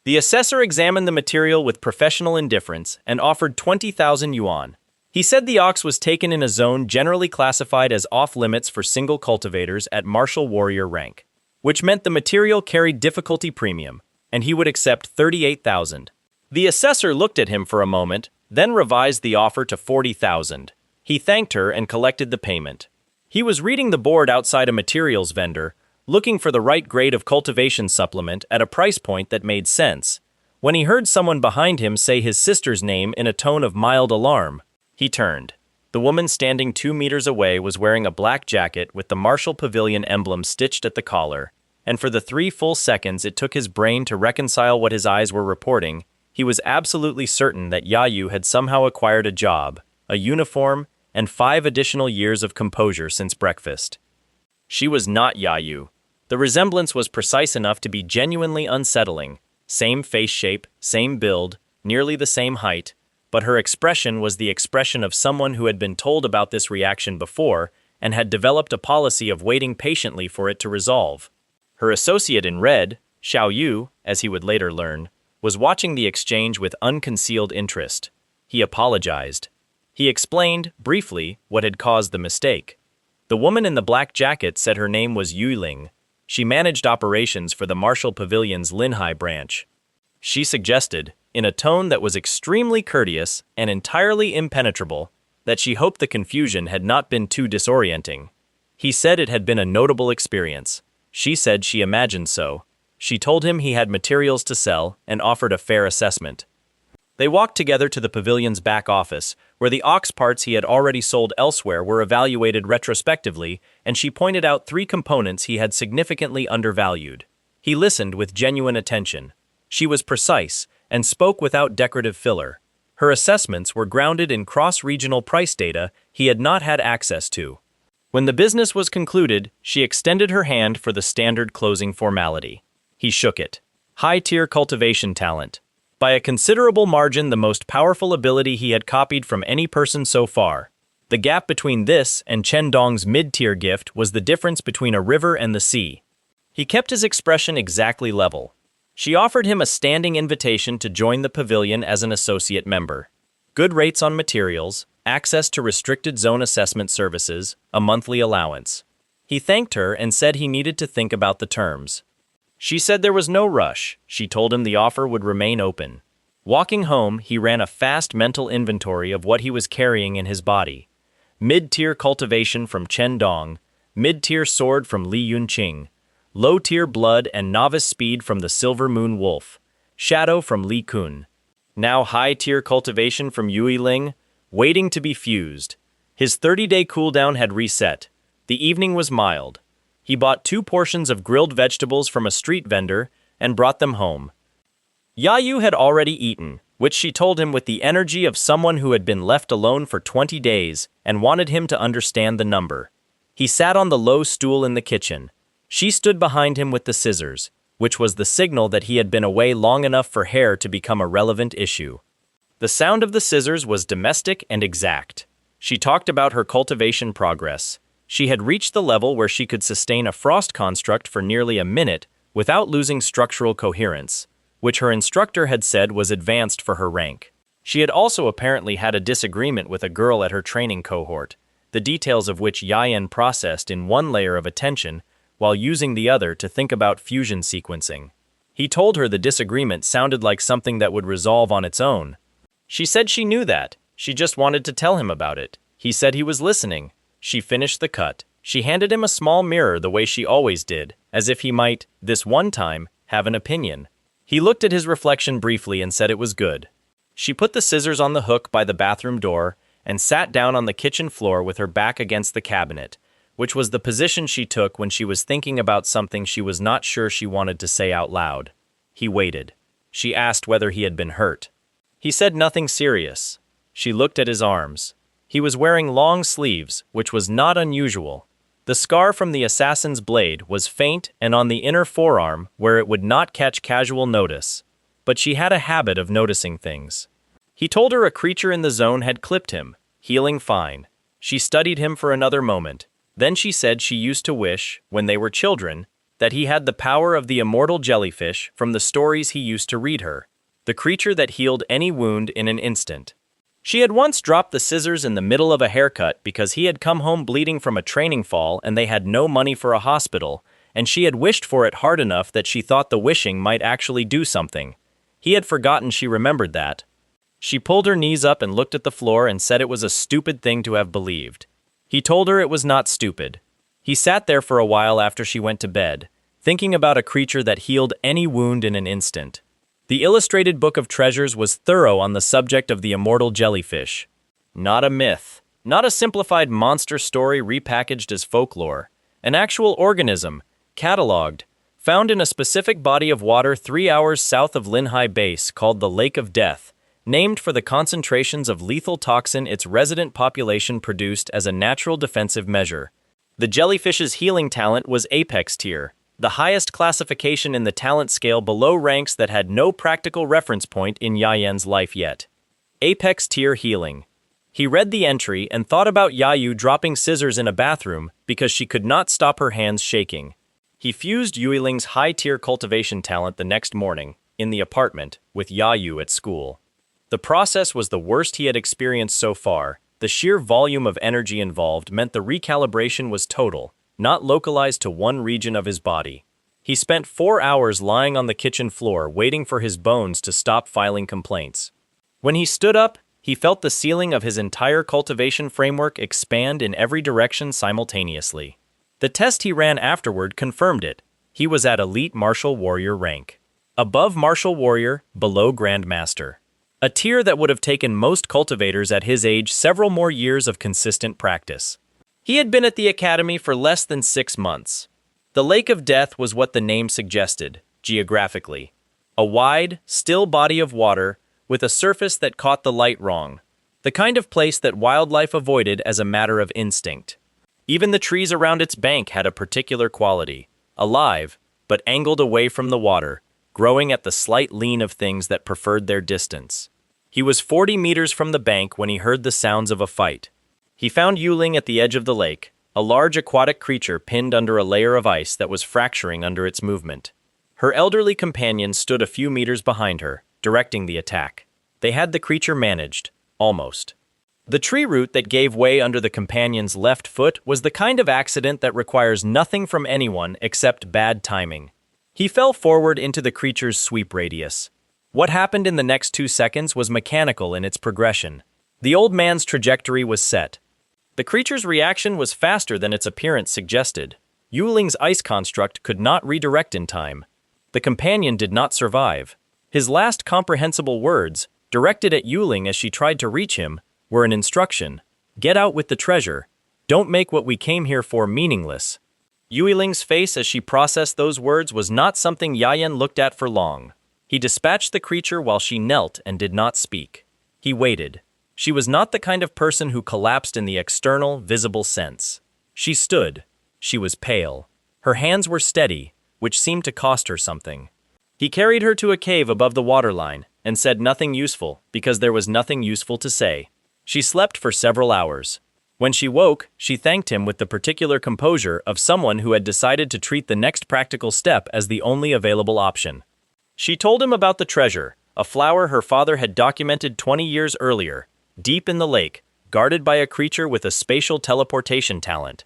The assessor examined the material with professional indifference and offered 20,000 yuan. He said the ox was taken in a zone generally classified as off-limits for single cultivators at martial warrior rank, which meant the material carried difficulty premium, and he would accept 38,000. The assessor looked at him for a moment, then revised the offer to 40,000. He thanked her and collected the payment. He was reading the board outside a materials vendor, looking for the right grade of cultivation supplement at a price point that made sense, when he heard someone behind him say his sister's name in a tone of mild alarm. He turned. The woman standing 2 meters away was wearing a black jacket with the Marshall Pavilion emblem stitched at the collar, and for the 3 full seconds it took his brain to reconcile what his eyes were reporting. He was absolutely certain that Yayu had somehow acquired a job, a uniform, and 5 additional years of composure since breakfast. She was not Yayu. The resemblance was precise enough to be genuinely unsettling. Same face shape, same build, nearly the same height, but her expression was the expression of someone who had been told about this reaction before and had developed a policy of waiting patiently for it to resolve. Her associate in red, Xiao Yu, as he would later learn, was watching the exchange with unconcealed interest. He apologized. He explained, briefly, what had caused the mistake. The woman in the black jacket said her name was Yuling. She managed operations for the Marshall Pavilion's Linhai branch. She suggested, in a tone that was extremely courteous and entirely impenetrable, that she hoped the confusion had not been too disorienting. He said it had been a notable experience. She said she imagined so. She told him he had materials to sell and offered a fair assessment. They walked together to the pavilion's back office, where the ox parts he had already sold elsewhere were evaluated retrospectively, and she pointed out 3 components he had significantly undervalued. He listened with genuine attention. She was precise and spoke without decorative filler. Her assessments were grounded in cross-regional price data he had not had access to. When the business was concluded, she extended her hand for the standard closing formality. He shook it. High-tier cultivation talent. By a considerable margin, the most powerful ability he had copied from any person so far. The gap between this and Chen Dong's mid-tier gift was the difference between a river and the sea. He kept his expression exactly level. She offered him a standing invitation to join the pavilion as an associate member. Good rates on materials, access to restricted zone assessment services, a monthly allowance. He thanked her and said he needed to think about the terms. She said there was no rush. She told him the offer would remain open. Walking home, he ran a fast mental inventory of what he was carrying in his body. Mid-tier cultivation from Chen Dong, mid-tier sword from Li Yunqing, low-tier blood and novice speed from the Silver Moon Wolf, shadow from Li Kun. Now high-tier cultivation from Yui Ling, waiting to be fused. His 30-day cooldown had reset. The evening was mild. He bought 2 portions of grilled vegetables from a street vendor and brought them home. Yayu had already eaten, which she told him with the energy of someone who had been left alone for 20 days and wanted him to understand the number. He sat on the low stool in the kitchen. She stood behind him with the scissors, which was the signal that he had been away long enough for hair to become a relevant issue. The sound of the scissors was domestic and exact. She talked about her cultivation progress. She had reached the level where she could sustain a frost construct for nearly a minute without losing structural coherence, which her instructor had said was advanced for her rank. She had also apparently had a disagreement with a girl at her training cohort, the details of which Yayan processed in one layer of attention while using the other to think about fusion sequencing. He told her the disagreement sounded like something that would resolve on its own. She said she knew that. She just wanted to tell him about it. He said he was listening. She finished the cut. She handed him a small mirror the way she always did, as if he might, this one time, have an opinion. He looked at his reflection briefly and said it was good. She put the scissors on the hook by the bathroom door and sat down on the kitchen floor with her back against the cabinet, which was the position she took when she was thinking about something she was not sure she wanted to say out loud. He waited. She asked whether he had been hurt. He said nothing serious. She looked at his arms. He was wearing long sleeves, which was not unusual. The scar from the assassin's blade was faint and on the inner forearm where it would not catch casual notice, but she had a habit of noticing things. He told her a creature in the zone had clipped him, healing fine. She studied him for another moment. Then she said she used to wish, when they were children, that he had the power of the immortal jellyfish from the stories he used to read her, the creature that healed any wound in an instant. She had once dropped the scissors in the middle of a haircut because he had come home bleeding from a training fall and they had no money for a hospital, and she had wished for it hard enough that she thought the wishing might actually do something. He had forgotten she remembered that. She pulled her knees up and looked at the floor and said it was a stupid thing to have believed. He told her it was not stupid. He sat there for a while after she went to bed, thinking about a creature that healed any wound in an instant. The illustrated book of treasures was thorough on the subject of the immortal jellyfish. Not a myth, not a simplified monster story repackaged as folklore, an actual organism, catalogued, found in a specific body of water 3 hours south of Linhai Base called the Lake of Death, named for the concentrations of lethal toxin its resident population produced as a natural defensive measure. The jellyfish's healing talent was apex tier, the highest classification in the talent scale below ranks that had no practical reference point in Yayan's life yet. Apex tier healing. He read the entry and thought about Yayu dropping scissors in a bathroom because she could not stop her hands shaking. He fused Yuiling's high-tier cultivation talent the next morning, in the apartment, with Yayu at school. The process was the worst he had experienced so far. The sheer volume of energy involved meant the recalibration was total, not localized to one region of his body. He spent 4 hours lying on the kitchen floor waiting for his bones to stop filing complaints. When he stood up, he felt the ceiling of his entire cultivation framework expand in every direction simultaneously. The test he ran afterward confirmed it. He was at elite martial warrior rank. Above martial warrior, below grandmaster. A tier that would have taken most cultivators at his age several more years of consistent practice. He had been at the academy for less than 6 months. The Lake of Death was what the name suggested, geographically. A wide, still body of water with a surface that caught the light wrong. The kind of place that wildlife avoided as a matter of instinct. Even the trees around its bank had a particular quality. Alive, but angled away from the water, growing at the slight lean of things that preferred their distance. He was 40 meters from the bank when he heard the sounds of a fight. He found Yuling at the edge of the lake, a large aquatic creature pinned under a layer of ice that was fracturing under its movement. Her elderly companion stood a few meters behind her, directing the attack. They had the creature managed, almost. The tree root that gave way under the companion's left foot was the kind of accident that requires nothing from anyone except bad timing. He fell forward into the creature's sweep radius. What happened in the next 2 seconds was mechanical in its progression. The old man's trajectory was set. The creature's reaction was faster than its appearance suggested. Yuling's ice construct could not redirect in time. The companion did not survive. His last comprehensible words, directed at Yuling as she tried to reach him, were an instruction. Get out with the treasure. Don't make what we came here for meaningless. Yuling's face as she processed those words was not something Yayan looked at for long. He dispatched the creature while she knelt and did not speak. He waited. She was not the kind of person who collapsed in the external, visible sense. She stood. She was pale. Her hands were steady, which seemed to cost her something. He carried her to a cave above the waterline and said nothing useful because there was nothing useful to say. She slept for several hours. When she woke, she thanked him with the particular composure of someone who had decided to treat the next practical step as the only available option. She told him about the treasure, a flower her father had documented 20 years earlier, deep in the lake, guarded by a creature with a spatial teleportation talent.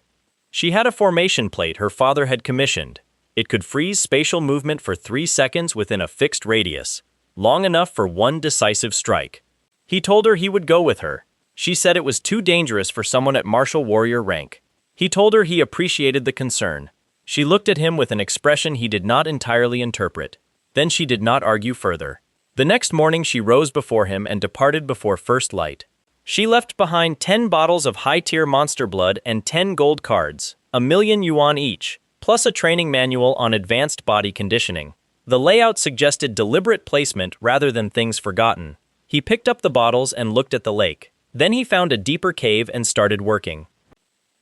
She had a formation plate her father had commissioned. It could freeze spatial movement for 3 seconds within a fixed radius, long enough for one decisive strike. He told her he would go with her. She said it was too dangerous for someone at martial warrior rank. He told her he appreciated the concern. She looked at him with an expression he did not entirely interpret. Then she did not argue further. The next morning she rose before him and departed before first light. She left behind 10 bottles of high-tier monster blood and 10 gold cards, 1,000,000 yuan each, plus a training manual on advanced body conditioning. The layout suggested deliberate placement rather than things forgotten. He picked up the bottles and looked at the lake. Then he found a deeper cave and started working.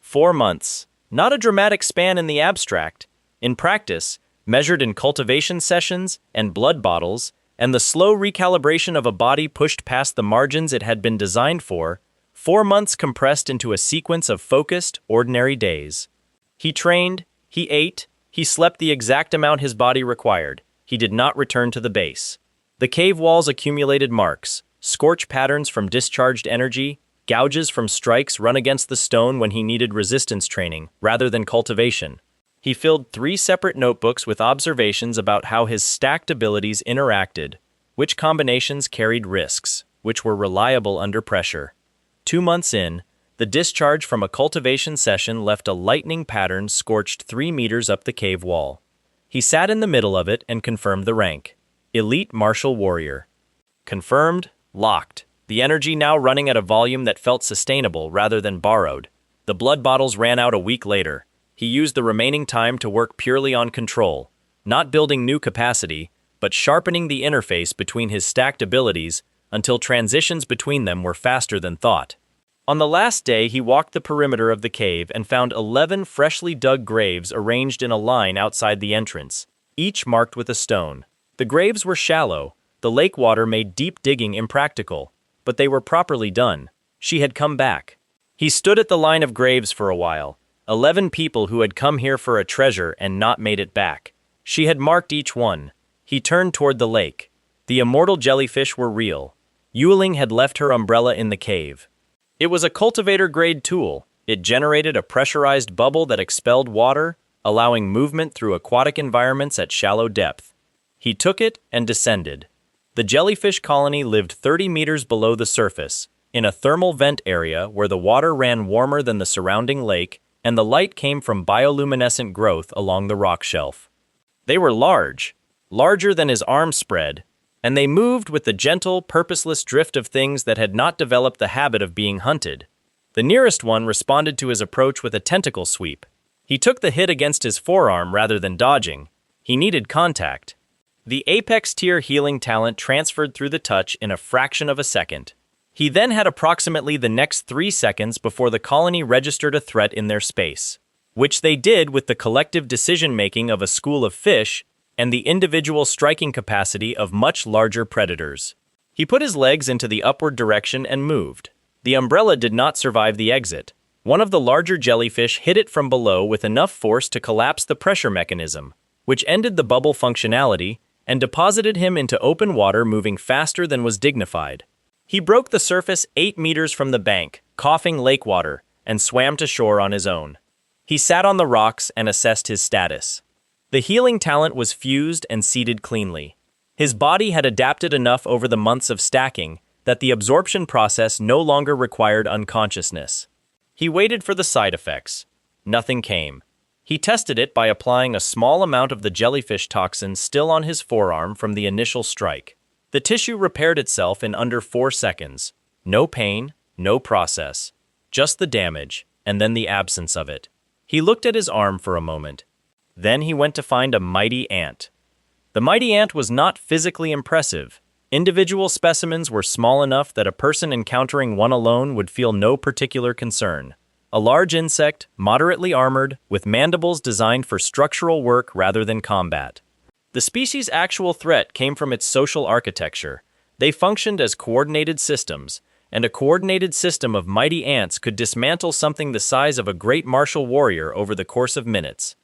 4 months. Not a dramatic span in the abstract. In practice, measured in cultivation sessions and blood bottles, and the slow recalibration of a body pushed past the margins it had been designed for, 4 months compressed into a sequence of focused, ordinary days. He trained, he ate, He slept the exact amount his body required. He did not return to the base. The cave walls accumulated marks, scorch patterns from discharged energy, gouges from strikes run against the stone when he needed resistance training, rather than cultivation. He filled 3 separate notebooks with observations about how his stacked abilities interacted, which combinations carried risks, which were reliable under pressure. 2 months in, the discharge from a cultivation session left a lightning pattern scorched 3 meters up the cave wall. He sat in the middle of it and confirmed the rank. Elite Martial Warrior. Confirmed, locked. The energy now running at a volume that felt sustainable rather than borrowed. The blood bottles ran out a week later. He used the remaining time to work purely on control, not building new capacity, but sharpening the interface between his stacked abilities until transitions between them were faster than thought. On the last day, he walked the perimeter of the cave and found 11 freshly dug graves arranged in a line outside the entrance, each marked with a stone. The graves were shallow. The lake water made deep digging impractical, but they were properly done. She had come back. He stood at the line of graves for a while. 11 people who had come here for a treasure and not made it back. She had marked each one. He turned toward the lake. The immortal jellyfish were real. Yuling had left her umbrella in the cave. It was a cultivator-grade tool. It generated a pressurized bubble that expelled water, allowing movement through aquatic environments at shallow depth. He took it and descended. The jellyfish colony lived 30 meters below the surface, in a thermal vent area where the water ran warmer than the surrounding lake and the light came from bioluminescent growth along the rock shelf. They were large, larger than his arm spread, and they moved with the gentle, purposeless drift of things that had not developed the habit of being hunted. The nearest one responded to his approach with a tentacle sweep. He took the hit against his forearm rather than dodging. He needed contact. The Apex tier healing talent transferred through the touch in a fraction of a second. He then had approximately the next 3 seconds before the colony registered a threat in their space, which they did with the collective decision-making of a school of fish and the individual striking capacity of much larger predators. He put his legs into the upward direction and moved. The umbrella did not survive the exit. One of the larger jellyfish hit it from below with enough force to collapse the pressure mechanism, which ended the bubble functionality and deposited him into open water moving faster than was dignified. He broke the surface 8 meters from the bank, coughing lake water, and swam to shore on his own. He sat on the rocks and assessed his status. The healing talent was fused and seated cleanly. His body had adapted enough over the months of stacking that the absorption process no longer required unconsciousness. He waited for the side effects. Nothing came. He tested it by applying a small amount of the jellyfish toxin still on his forearm from the initial strike. The tissue repaired itself in under 4 seconds. No pain, no process. Just the damage, and then the absence of it. He looked at his arm for a moment. Then he went to find a mighty ant. The mighty ant was not physically impressive. Individual specimens were small enough that a person encountering one alone would feel no particular concern. A large insect, moderately armored, with mandibles designed for structural work rather than combat. The species' actual threat came from its social architecture. They functioned as coordinated systems, and a coordinated system of mighty ants could dismantle something the size of a great martial warrior over the course of minutes.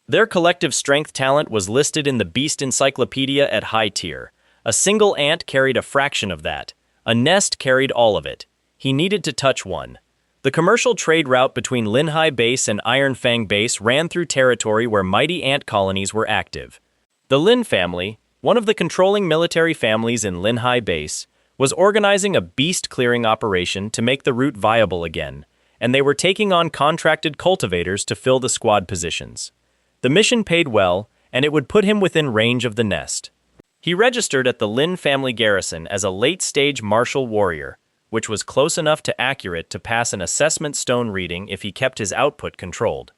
Their collective strength talent was listed in the Beast Encyclopedia at high tier. A single ant carried a fraction of that. A nest carried all of it. He needed to touch one. The commercial trade route between Linhai Base and Iron Fang Base ran through territory where mighty ant colonies were active. The Lin family, one of the controlling military families in Linhai Base, was organizing a beast-clearing operation to make the route viable again, and they were taking on contracted cultivators to fill the squad positions. The mission paid well, and it would put him within range of the nest. He registered at the Lin family garrison as a late-stage martial warrior, which was close enough to accurate to pass an assessment stone reading if he kept his output controlled.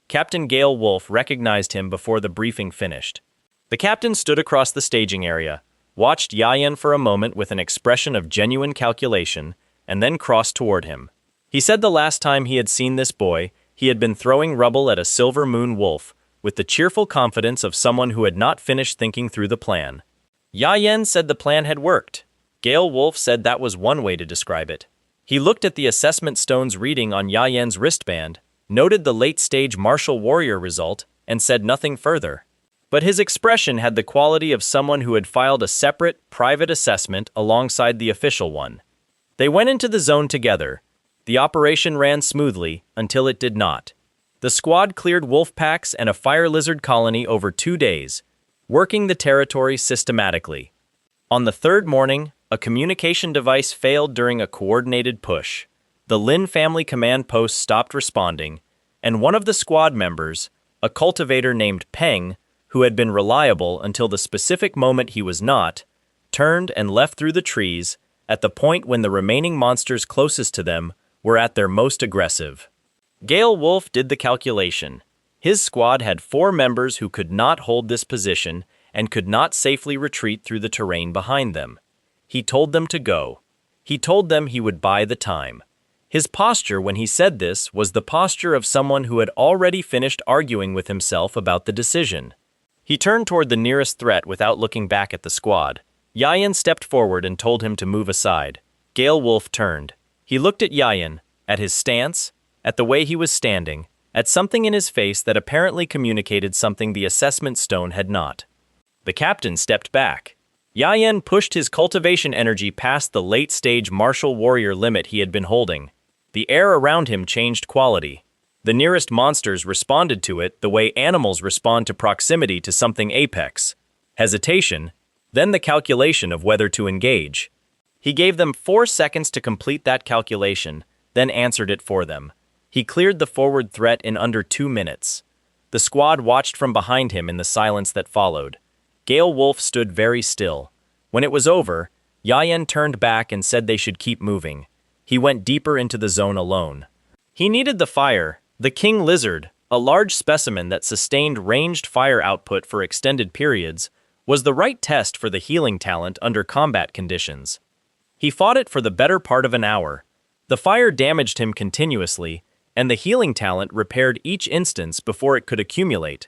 Captain Gale Wolf recognized him before the briefing finished. The captain stood across the staging area, watched Yayan for a moment with an expression of genuine calculation, and then crossed toward him. He said the last time he had seen this boy, he had been throwing rubble at a silver moon wolf, with the cheerful confidence of someone who had not finished thinking through the plan. Yayan said the plan had worked. Gale Wolf said that was one way to describe it. He looked at the assessment stone's reading on Yayan's wristband, noted the late-stage martial warrior result, and said nothing further. But his expression had the quality of someone who had filed a separate, private assessment alongside the official one. They went into the zone together. The operation ran smoothly until it did not. The squad cleared wolf packs and a fire lizard colony over 2 days, working the territory systematically. On the third morning, a communication device failed during a coordinated push. The Lin family command post stopped responding, and one of the squad members, a cultivator named Peng, who had been reliable until the specific moment he was not, turned and left through the trees at the point when the remaining monsters closest to them were at their most aggressive. Gale Wolf did the calculation. His squad had 4 members who could not hold this position and could not safely retreat through the terrain behind them. He told them to go. He told them he would buy the time. His posture when he said this was the posture of someone who had already finished arguing with himself about the decision. He turned toward the nearest threat without looking back at the squad. Yayan stepped forward and told him to move aside. Gale Wolf turned. He looked at Yayan, at his stance, at the way he was standing, at something in his face that apparently communicated something the assessment stone had not. The captain stepped back. Yayan pushed his cultivation energy past the late-stage martial warrior limit he had been holding. The air around him changed quality. The nearest monsters responded to it the way animals respond to proximity to something apex. Hesitation, then the calculation of whether to engage. He gave them 4 seconds to complete that calculation, then answered it for them. He cleared the forward threat in under 2 minutes. The squad watched from behind him in the silence that followed. Gale Wolf stood very still. When it was over, Yayan turned back and said they should keep moving. He went deeper into the zone alone. He needed the fire. The king lizard, a large specimen that sustained ranged fire output for extended periods, was the right test for the healing talent under combat conditions. He fought it for the better part of an hour. The fire damaged him continuously, and the healing talent repaired each instance before it could accumulate.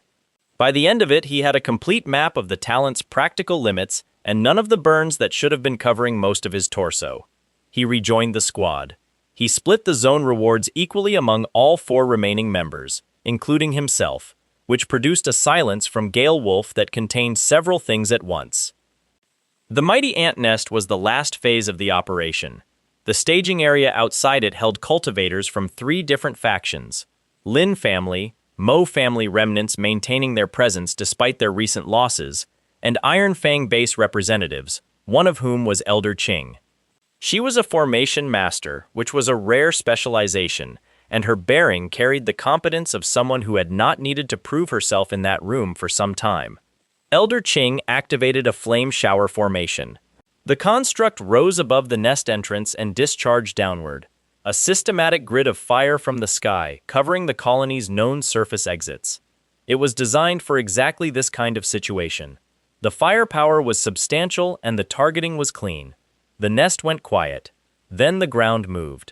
By the end of it, he had a complete map of the talent's practical limits and none of the burns that should have been covering most of his torso. He rejoined the squad. He split the zone rewards equally among all 4 remaining members, including himself, which produced a silence from Gale Wolf that contained several things at once. The mighty ant nest was the last phase of the operation. The staging area outside it held cultivators from 3 different factions: Lin family, Mo family remnants maintaining their presence despite their recent losses, and Iron Fang base representatives, one of whom was Elder Qing. She was a formation master, which was a rare specialization, and her bearing carried the competence of someone who had not needed to prove herself in that room for some time. Elder Qing activated a flame shower formation. The construct rose above the nest entrance and discharged downward, a systematic grid of fire from the sky covering the colony's known surface exits. It was designed for exactly this kind of situation. The firepower was substantial and the targeting was clean. The nest went quiet. Then the ground moved.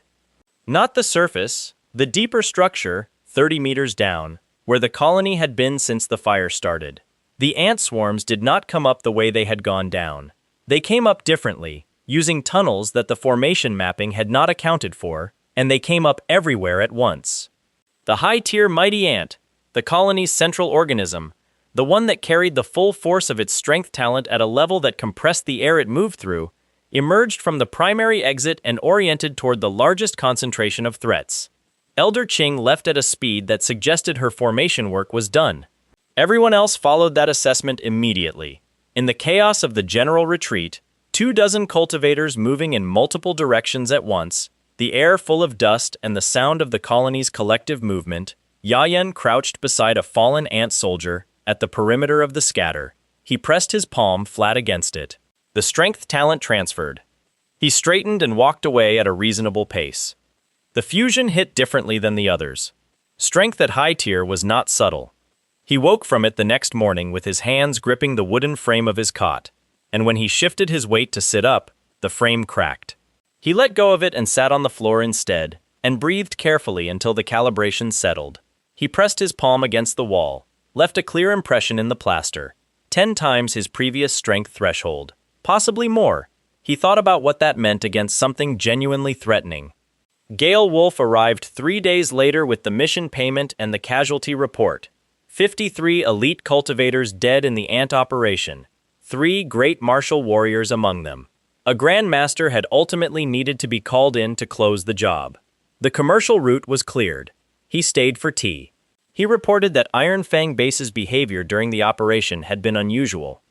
Not the surface, the deeper structure, 30 meters down, where the colony had been since the fire started. The ant swarms did not come up the way they had gone down. They came up differently, using tunnels that the formation mapping had not accounted for, and they came up everywhere at once. The high-tier mighty ant, the colony's central organism, the one that carried the full force of its strength talent at a level that compressed the air it moved through, emerged from the primary exit and oriented toward the largest concentration of threats. Elder Qing left at a speed that suggested her formation work was done. Everyone else followed that assessment immediately. In the chaos of the general retreat, 24 cultivators moving in multiple directions at once, the air full of dust and the sound of the colony's collective movement, Yayan crouched beside a fallen ant soldier at the perimeter of the scatter. He pressed his palm flat against it. The strength talent transferred. He straightened and walked away at a reasonable pace. The fusion hit differently than the others. Strength at high tier was not subtle. He woke from it the next morning with his hands gripping the wooden frame of his cot, and when he shifted his weight to sit up, the frame cracked. He let go of it and sat on the floor instead, and breathed carefully until the calibration settled. He pressed his palm against the wall, left a clear impression in the plaster, 10 times his previous strength threshold. Possibly more. He thought about what that meant against something genuinely threatening. Gale Wolf arrived 3 days later with the mission payment and the casualty report. 53 elite cultivators dead in the ant operation, 3 great martial warriors among them. A grandmaster had ultimately needed to be called in to close the job. The commercial route was cleared. He stayed for tea. He reported that Iron Fang Base's behavior during the operation had been unusual.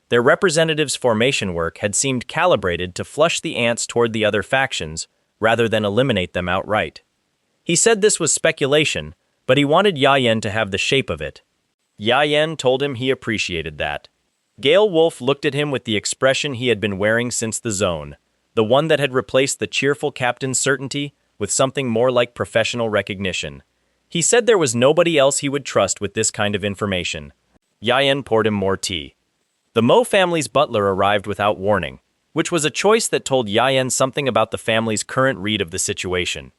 Their representatives' formation work had seemed calibrated to flush the ants toward the other factions rather than eliminate them outright. He said this was speculation, but he wanted Yayan to have the shape of it. Yayan told him he appreciated that. Gale Wolf looked at him with the expression he had been wearing since the zone, the one that had replaced the cheerful captain's certainty with something more like professional recognition. He said there was nobody else he would trust with this kind of information. Yayan poured him more tea. The Mo family's butler arrived without warning, which was a choice that told Yayan something about the family's current read of the situation.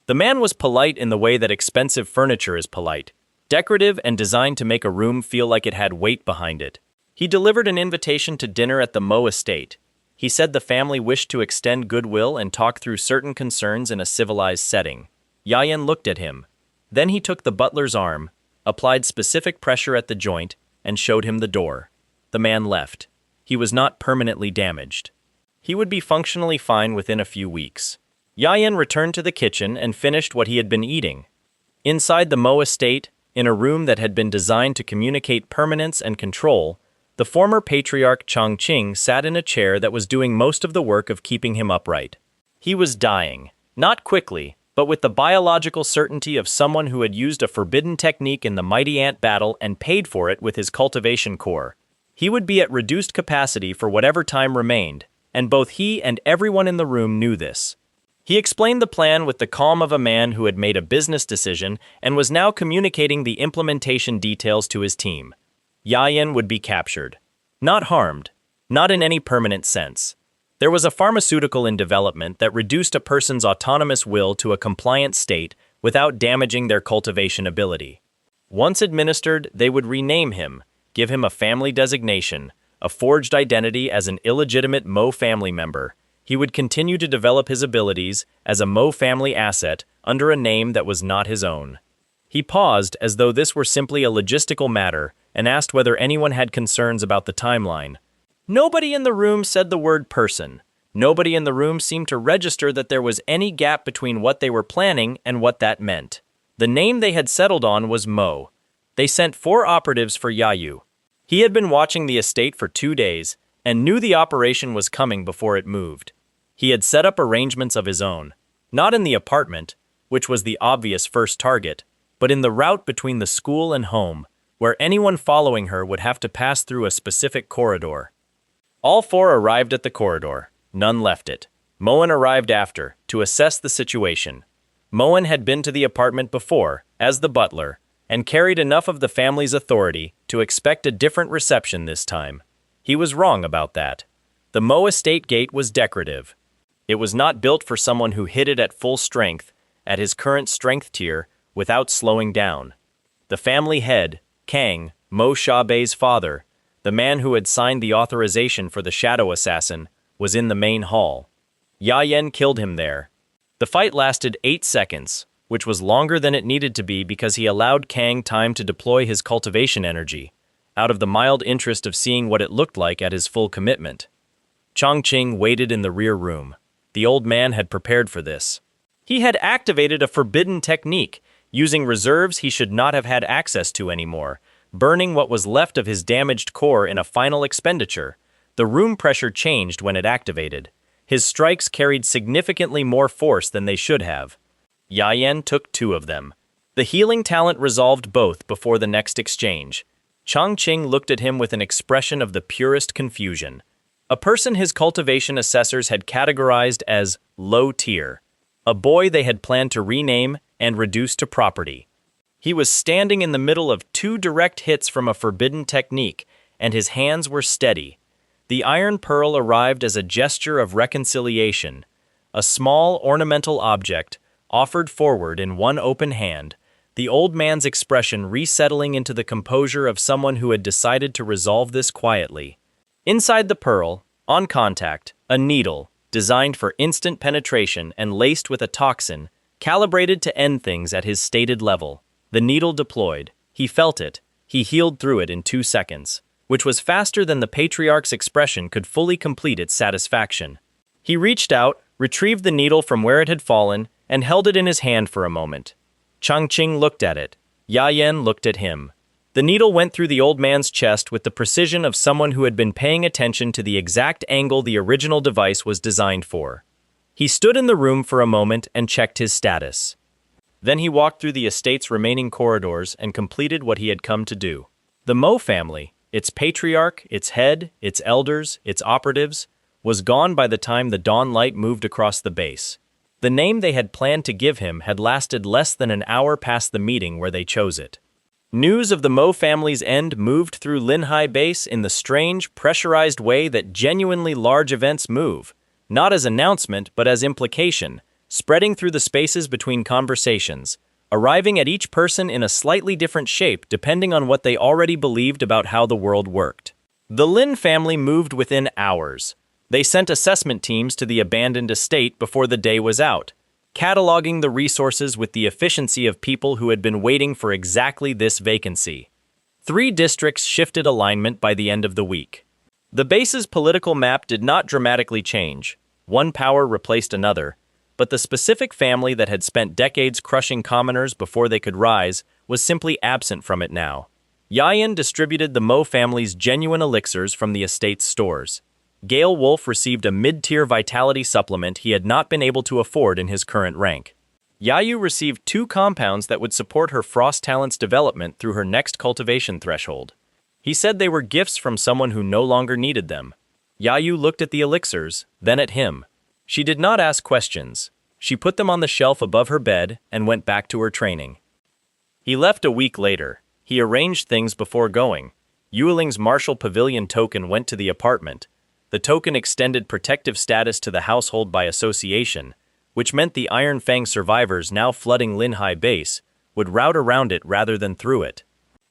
The man was polite in the way that expensive furniture is polite, decorative and designed to make a room feel like it had weight behind it. He delivered an invitation to dinner at the Mo estate. He said the family wished to extend goodwill and talk through certain concerns in a civilized setting. Yayan looked at him. Then he took the butler's arm, applied specific pressure at the joint, and showed him the door. The man left. He was not permanently damaged. He would be functionally fine within a few weeks. Yayan returned to the kitchen and finished what he had been eating. Inside the Mo estate, in a room that had been designed to communicate permanence and control, the former patriarch Chongqing sat in a chair that was doing most of the work of keeping him upright. He was dying, not quickly, but with the biological certainty of someone who had used a forbidden technique in the mighty ant battle and paid for it with his cultivation core. He would be at reduced capacity for whatever time remained, and both he and everyone in the room knew this. He explained the plan with the calm of a man who had made a business decision and was now communicating the implementation details to his team. Yayan would be captured. Not harmed. Not in any permanent sense. There was a pharmaceutical in development that reduced a person's autonomous will to a compliant state without damaging their cultivation ability. Once administered, they would rename him, give him a family designation, a forged identity as an illegitimate Mo family member. He would continue to develop his abilities as a Mo family asset under a name that was not his own. He paused as though this were simply a logistical matter and asked whether anyone had concerns about the timeline. Nobody in the room said the word person. Nobody in the room seemed to register that there was any gap between what they were planning and what that meant. The name they had settled on was Mo. They sent 4 operatives for Yayu. He had been watching the estate for 2 days and knew the operation was coming before it moved. He had set up arrangements of his own, not in the apartment, which was the obvious first target, but in the route between the school and home, where anyone following her would have to pass through a specific corridor. All 4 arrived at the corridor. None left it. Moen arrived after, to assess the situation. Moen had been to the apartment before, as the butler, and carried enough of the family's authority to expect a different reception this time. He was wrong about that. The Mo estate gate was decorative. It was not built for someone who hit it at full strength, at his current strength tier, without slowing down. The family head, Kang, Mo Shabei's father, the man who had signed the authorization for the shadow assassin, was in the main hall. Yayan killed him there. The fight lasted 8 seconds, which was longer than it needed to be because he allowed Kang time to deploy his cultivation energy, out of the mild interest of seeing what it looked like at his full commitment. Chongqing waited in the rear room. The old man had prepared for this. He had activated a forbidden technique, using reserves he should not have had access to anymore, burning what was left of his damaged core in a final expenditure. The room pressure changed when it activated. His strikes carried significantly more force than they should have. Yayan took 2 of them. The healing talent resolved both before the next exchange. Chongqing looked at him with an expression of the purest confusion. A person his cultivation assessors had categorized as low tier. A boy they had planned to rename and reduce to property. He was standing in the middle of 2 direct hits from a forbidden technique, and his hands were steady. The iron pearl arrived as a gesture of reconciliation, a small ornamental object, offered forward in one open hand, the old man's expression resettling into the composure of someone who had decided to resolve this quietly. Inside the pearl, on contact, a needle, designed for instant penetration and laced with a toxin, calibrated to end things at his stated level. The needle deployed. He felt it. He healed through it in 2 seconds, which was faster than the patriarch's expression could fully complete its satisfaction. He reached out, retrieved the needle from where it had fallen, and held it in his hand for a moment. Changqing looked at it. Yayan looked at him. The needle went through the old man's chest with the precision of someone who had been paying attention to the exact angle the original device was designed for. He stood in the room for a moment and checked his status. Then he walked through the estate's remaining corridors and completed what he had come to do. The Mo family, its patriarch, its head, its elders, its operatives, was gone by the time the dawn light moved across the base. The name they had planned to give him had lasted less than an hour past the meeting where they chose it. News of the Mo family's end moved through Linhai Base in the strange, pressurized way that genuinely large events move, not as announcement but as implication, spreading through the spaces between conversations, arriving at each person in a slightly different shape depending on what they already believed about how the world worked. The Lin family moved within hours. They sent assessment teams to the abandoned estate before the day was out, cataloging the resources with the efficiency of people who had been waiting for exactly this vacancy. 3 districts shifted alignment by the end of the week. The base's political map did not dramatically change. One power replaced another, but the specific family that had spent decades crushing commoners before they could rise was simply absent from it now. Yayan distributed the Mo family's genuine elixirs from the estate's stores. Gale Wolf received a mid-tier vitality supplement he had not been able to afford in his current rank. Yayu received 2 compounds that would support her frost talent's development through her next cultivation threshold. He said they were gifts from someone who no longer needed them. Yayu looked at the elixirs, then at him. She did not ask questions. She put them on the shelf above her bed and went back to her training. He left a week later. He arranged things before going. Yuling's Martial Pavilion token went to the apartment. The token extended protective status to the household by association, which meant the Iron Fang survivors now flooding Linhai Base would route around it rather than through it.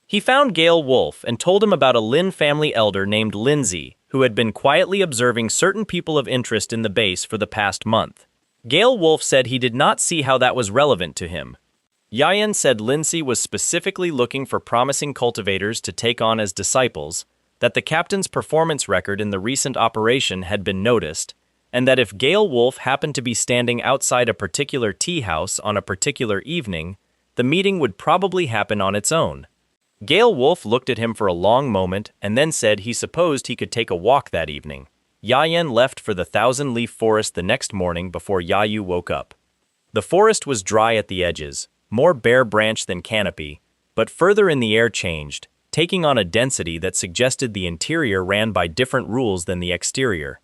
He found Gale Wolf and told him about a Lin family elder named Lindsay, who had been quietly observing certain people of interest in the base for the past month. Gale Wolf said he did not see how that was relevant to him. Yayan said Lindsay was specifically looking for promising cultivators to take on as disciples, that the captain's performance record in the recent operation had been noticed, and that if Gale Wolf happened to be standing outside a particular tea house on a particular evening, the meeting would probably happen on its own. Gale Wolf looked at him for a long moment and then said he supposed he could take a walk that evening. Yayan left for the thousand-leaf forest the next morning before Yayu woke up. The forest was dry at the edges, more bare branch than canopy, but further in the air changed, taking on a density that suggested the interior ran by different rules than the exterior.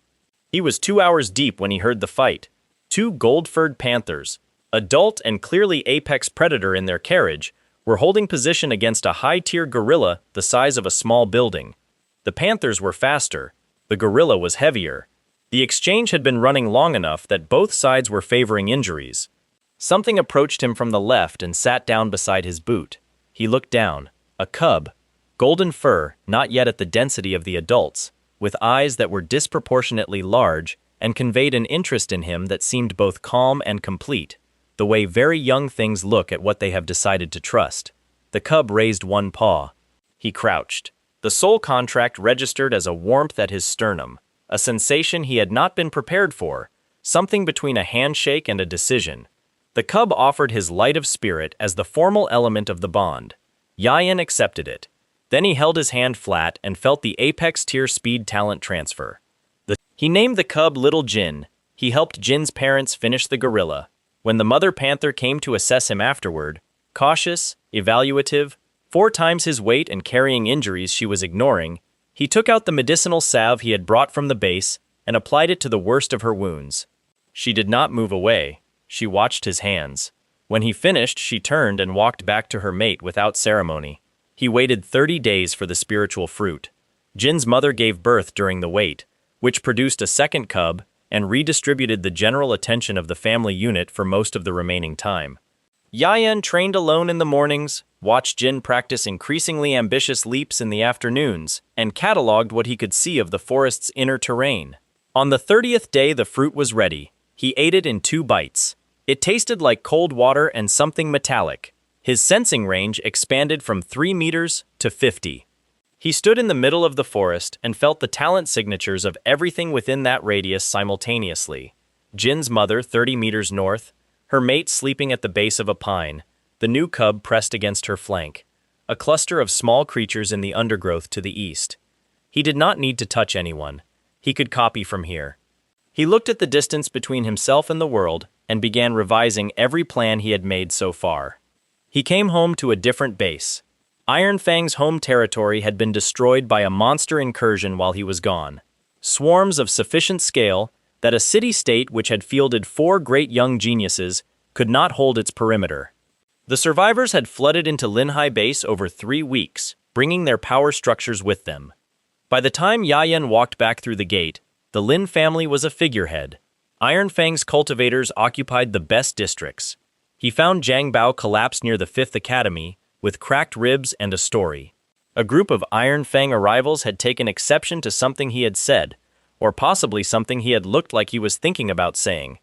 He was 2 hours deep when he heard the fight. 2 gold-furred panthers, adult and clearly apex predator in their carriage, were holding position against a high-tier gorilla the size of a small building. The panthers were faster, the gorilla was heavier. The exchange had been running long enough that both sides were favoring injuries. Something approached him from the left and sat down beside his boot. He looked down. A cub, golden fur, not yet at the density of the adults, with eyes that were disproportionately large and conveyed an interest in him that seemed both calm and complete, the way very young things look at what they have decided to trust. The cub raised one paw. He crouched. The soul contract registered as a warmth at his sternum, a sensation he had not been prepared for, something between a handshake and a decision. The cub offered his light of spirit as the formal element of the bond. Yayan accepted it. Then he held his hand flat and felt the apex tier speed talent transfer. He named the cub Little Jin. He helped Jin's parents finish the gorilla. When the mother panther came to assess him afterward, cautious, evaluative, 4 times his weight and carrying injuries she was ignoring, he took out the medicinal salve he had brought from the base and applied it to the worst of her wounds. She did not move away. She watched his hands. When he finished, she turned and walked back to her mate without ceremony. He waited 30 days for the spiritual fruit. Jin's mother gave birth during the wait, which produced a second cub and redistributed the general attention of the family unit for most of the remaining time. Yayan trained alone in the mornings, watched Jin practice increasingly ambitious leaps in the afternoons, and cataloged what he could see of the forest's inner terrain. On the 30th day the fruit was ready. He ate it in 2 bites. It tasted like cold water and something metallic. His sensing range expanded from 3 meters to 50. He stood in the middle of the forest and felt the talent signatures of everything within that radius simultaneously. Jin's mother 30 meters north, her mate sleeping at the base of a pine, the new cub pressed against her flank, a cluster of small creatures in the undergrowth to the east. He did not need to touch anyone. He could copy from here. He looked at the distance between himself and the world and began revising every plan he had made so far. He came home to a different base. Iron Fang's home territory had been destroyed by a monster incursion while he was gone. Swarms of sufficient scale that a city-state which had fielded 4 great young geniuses could not hold its perimeter. The survivors had flooded into Linhai base over 3 weeks, bringing their power structures with them. By the time Yayan walked back through the gate, the Lin family was a figurehead. Iron Fang's cultivators occupied the best districts. He found Zhang Bao collapsed near the 5th Academy, with cracked ribs and a story. A group of Iron Fang arrivals had taken exception to something he had said, or possibly something he had looked like he was thinking about saying.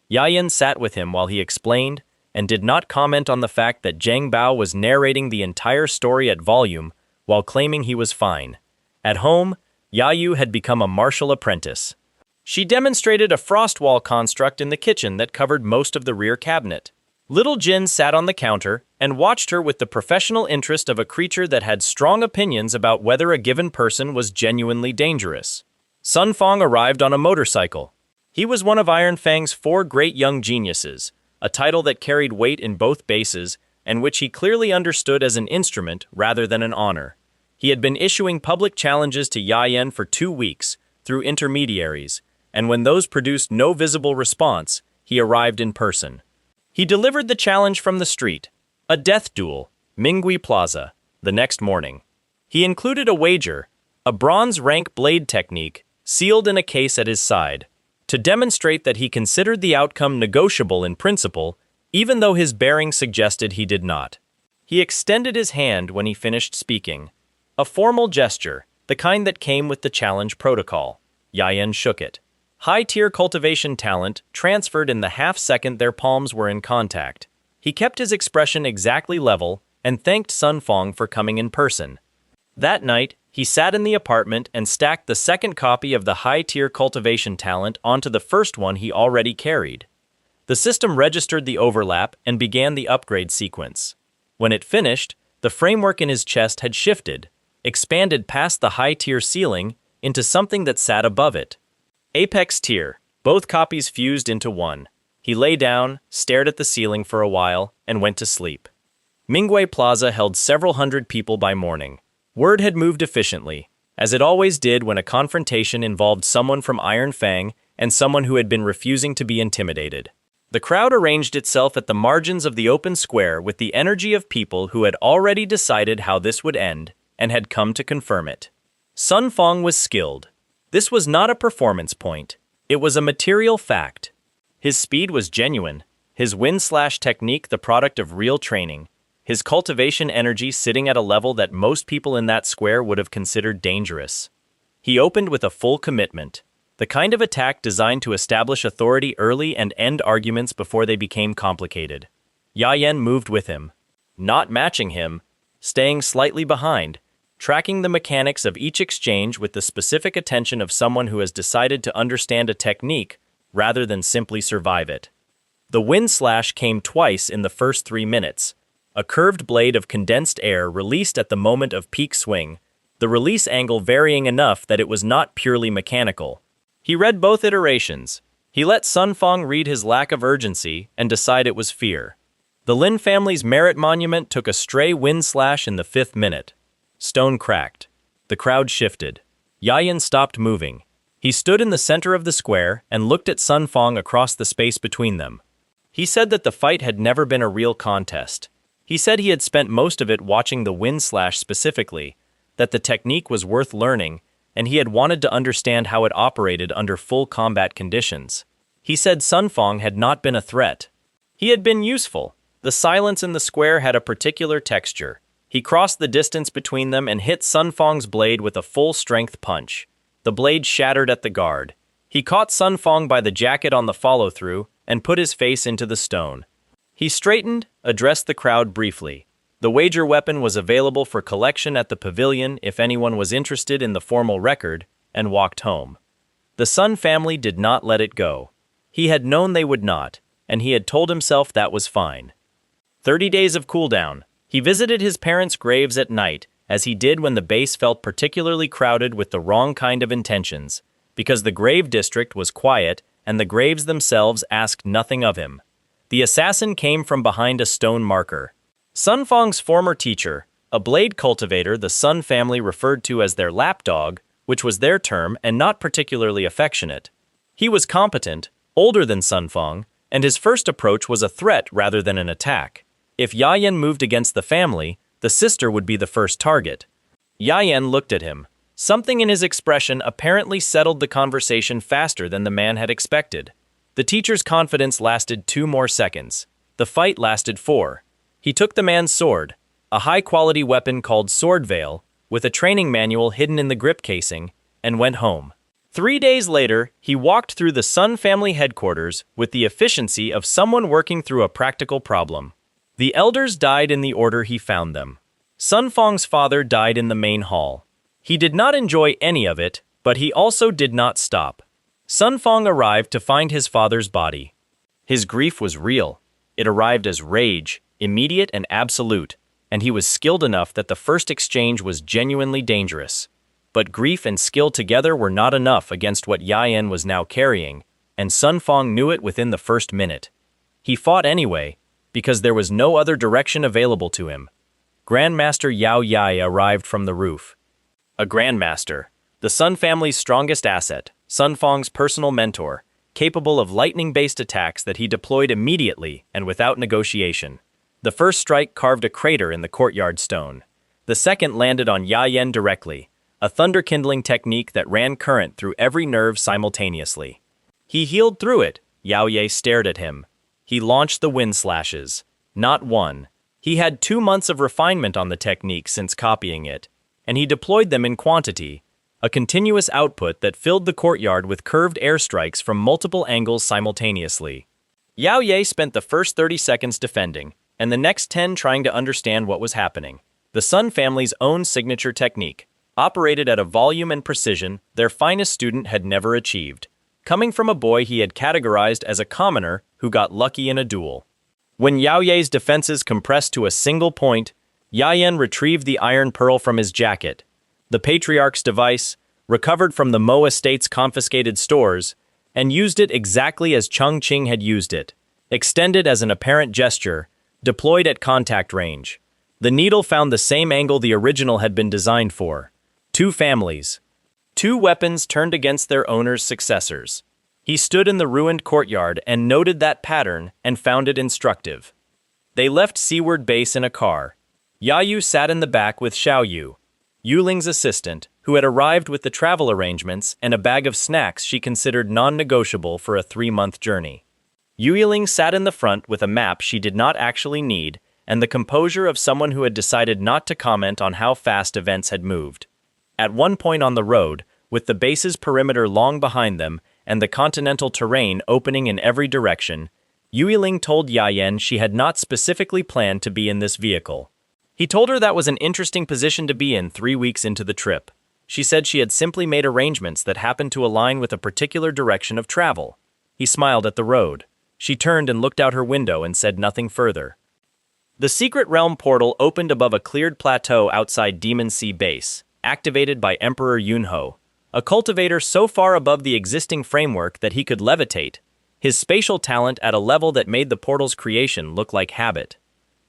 Yayan sat with him while he explained, and did not comment on the fact that Zhang Bao was narrating the entire story at volume while claiming he was fine. At home, Yayu had become a martial apprentice. She demonstrated a frost wall construct in the kitchen that covered most of the rear cabinet. Little Jin sat on the counter and watched her with the professional interest of a creature that had strong opinions about whether a given person was genuinely dangerous. Sun Fong arrived on a motorcycle. He was one of Iron Fang's 4 great young geniuses, a title that carried weight in both bases and which he clearly understood as an instrument rather than an honor. He had been issuing public challenges to Yayan for 2 weeks through intermediaries, and when those produced no visible response, he arrived in person. He delivered the challenge from the street, a death duel, Mingui Plaza, the next morning. He included a wager, a bronze rank blade technique, sealed in a case at his side, to demonstrate that he considered the outcome negotiable in principle, even though his bearing suggested he did not. He extended his hand when he finished speaking. A formal gesture, the kind that came with the challenge protocol. Yayan shook it. High-tier cultivation talent transferred in the half-second their palms were in contact. He kept his expression exactly level and thanked Sun Fong for coming in person. That night, he sat in the apartment and stacked the second copy of the high-tier cultivation talent onto the first one he already carried. The system registered the overlap and began the upgrade sequence. When it finished, the framework in his chest had shifted, expanded past the high-tier ceiling into something that sat above it. Apex tier, both copies fused into one. He lay down, stared at the ceiling for a while, and went to sleep. Mingui Plaza held several hundred people by morning. Word had moved efficiently, as it always did when a confrontation involved someone from Iron Fang and someone who had been refusing to be intimidated. The crowd arranged itself at the margins of the open square with the energy of people who had already decided how this would end and had come to confirm it. Sun Fong was skilled. This was not a performance point. It was a material fact. His speed was genuine, his wind-slash technique the product of real training, his cultivation energy sitting at a level that most people in that square would have considered dangerous. He opened with a full commitment, the kind of attack designed to establish authority early and end arguments before they became complicated. Yayan moved with him, not matching him, staying slightly behind, tracking the mechanics of each exchange with the specific attention of someone who has decided to understand a technique rather than simply survive it. The wind slash came twice in the first 3 minutes, a curved blade of condensed air released at the moment of peak swing, the release angle varying enough that it was not purely mechanical. He read both iterations. He let Sun Fong read his lack of urgency and decide it was fear. The Lin family's merit monument took a stray wind slash in the 5th minute. Stone cracked. The crowd shifted. Yayan stopped moving. He stood in the center of the square and looked at Sun Fong across the space between them. He said that the fight had never been a real contest. He said he had spent most of it watching the wind slash specifically, that the technique was worth learning, and he had wanted to understand how it operated under full combat conditions. He said Sun Fong had not been a threat. He had been useful. The silence in the square had a particular texture. He crossed the distance between them and hit Sun Fong's blade with a full-strength punch. The blade shattered at the guard. He caught Sun Fong by the jacket on the follow-through and put his face into the stone. He straightened, addressed the crowd briefly. The wager weapon was available for collection at the pavilion if anyone was interested in the formal record, and walked home. The Sun family did not let it go. He had known they would not, and he had told himself that was fine. 30 days of cooldown. He visited his parents' graves at night, as he did when the base felt particularly crowded with the wrong kind of intentions, because the grave district was quiet and the graves themselves asked nothing of him. The assassin came from behind a stone marker. Sun Fang's former teacher, a blade cultivator the Sun family referred to as their lapdog, which was their term and not particularly affectionate. He was competent, older than Sun Fang, and his first approach was a threat rather than an attack. If Yayan moved against the family, the sister would be the first target. Yayan looked at him. Something in his expression apparently settled the conversation faster than the man had expected. The teacher's confidence lasted 2 more seconds. The fight lasted 4. He took the man's sword, a high-quality weapon called Sword Veil, with a training manual hidden in the grip casing, and went home. 3 days later, he walked through the Sun family headquarters with the efficiency of someone working through a practical problem. The elders died in the order he found them. Sun Fang's father died in the main hall. He did not enjoy any of it, but he also did not stop. Sun Fang arrived to find his father's body. His grief was real. It arrived as rage, immediate and absolute, and he was skilled enough that the first exchange was genuinely dangerous. But grief and skill together were not enough against what Yayan was now carrying, and Sun Fang knew it within the first minute. He fought anyway, because there was no other direction available to him. Grandmaster Yao Yai arrived from the roof. A Grandmaster, the Sun family's strongest asset, Sun Fang's personal mentor, capable of lightning-based attacks that he deployed immediately and without negotiation. The first strike carved a crater in the courtyard stone. The second landed on Yayan directly, a thunder-kindling technique that ran current through every nerve simultaneously. He healed through it. Yao Ye stared at him. He launched the wind slashes. Not one. He had 2 months of refinement on the technique since copying it, and he deployed them in quantity, a continuous output that filled the courtyard with curved airstrikes from multiple angles simultaneously. Yao Ye spent the first 30 seconds defending, and the next 10 trying to understand what was happening. The Sun family's own signature technique, operated at a volume and precision their finest student had never achieved, coming from a boy he had categorized as a commoner who got lucky in a duel. When Yao Ye's defenses compressed to a single point, Yayan retrieved the iron pearl from his jacket, the Patriarch's device, recovered from the Mo Estate's confiscated stores, and used it exactly as Chung Ching had used it, extended as an apparent gesture, deployed at contact range. The needle found the same angle the original had been designed for. 2 families. 2 weapons turned against their owner's successors. He stood in the ruined courtyard and noted that pattern and found it instructive. They left Seaward Base in a car. Yayu sat in the back with Xiaoyu, Yuling's assistant, who had arrived with the travel arrangements and a bag of snacks she considered non-negotiable for a 3-month journey. Yuling sat in the front with a map she did not actually need and the composure of someone who had decided not to comment on how fast events had moved. At one point on the road, with the base's perimeter long behind them and the continental terrain opening in every direction, Yuling told Yayan she had not specifically planned to be in this vehicle. He told her that was an interesting position to be in 3 weeks into the trip. She said she had simply made arrangements that happened to align with a particular direction of travel. He smiled at the road. She turned and looked out her window and said nothing further. The Secret Realm portal opened above a cleared plateau outside Demon Sea Base, activated by Emperor Yunho, a cultivator so far above the existing framework that he could levitate, his spatial talent at a level that made the portal's creation look like habit.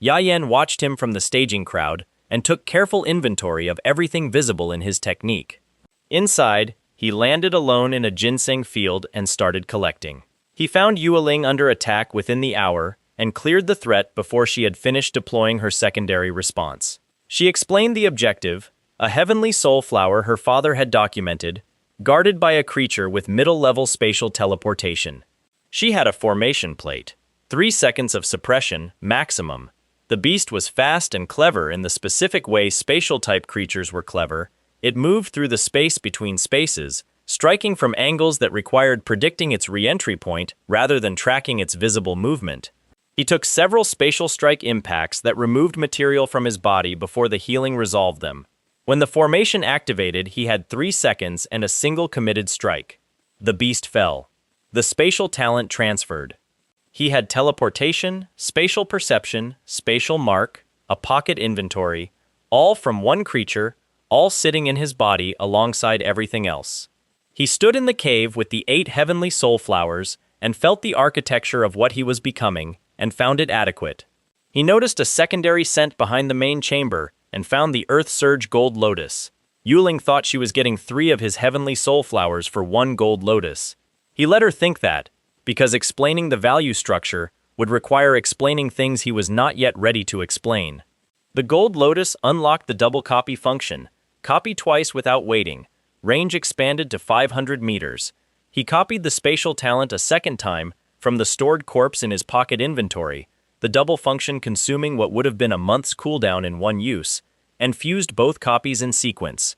Yayan watched him from the staging crowd and took careful inventory of everything visible in his technique. Inside, he landed alone in a ginseng field and started collecting. He found Yuling under attack within the hour and cleared the threat before she had finished deploying her secondary response. She explained the objective, a heavenly soul flower her father had documented, guarded by a creature with middle-level spatial teleportation. She had a formation plate, 3 seconds of suppression, maximum. The beast was fast and clever in the specific way spatial-type creatures were clever. It moved through the space between spaces, striking from angles that required predicting its re-entry point rather than tracking its visible movement. He took several spatial strike impacts that removed material from his body before the healing resolved them. When the formation activated, he had 3 seconds and a single committed strike. The beast fell. The spatial talent transferred. He had teleportation, spatial perception, spatial mark, a pocket inventory, all from one creature, all sitting in his body alongside everything else. He stood in the cave with the 8 heavenly soul flowers and felt the architecture of what he was becoming and found it adequate. He noticed a secondary scent behind the main chamber and found the Earth Surge Gold Lotus. Yuling thought she was getting 3 of his heavenly soul flowers for 1 gold lotus. He let her think that, because explaining the value structure would require explaining things he was not yet ready to explain. The gold lotus unlocked the double copy function. Copy twice without waiting. Range expanded to 500 meters. He copied the spatial talent a second time from the stored corpse in his pocket inventory, the double function consuming what would have been a month's cooldown in one use, and fused both copies in sequence.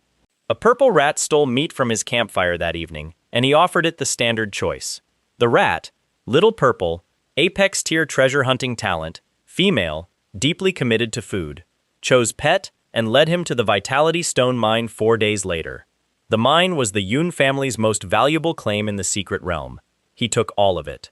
A purple rat stole meat from his campfire that evening, and he offered it the standard choice. The rat, little purple, apex tier treasure hunting talent, female, deeply committed to food, chose pet and led him to the Vitality Stone mine 4 days later. The mine was the Yun family's most valuable claim in the secret realm. He took all of it.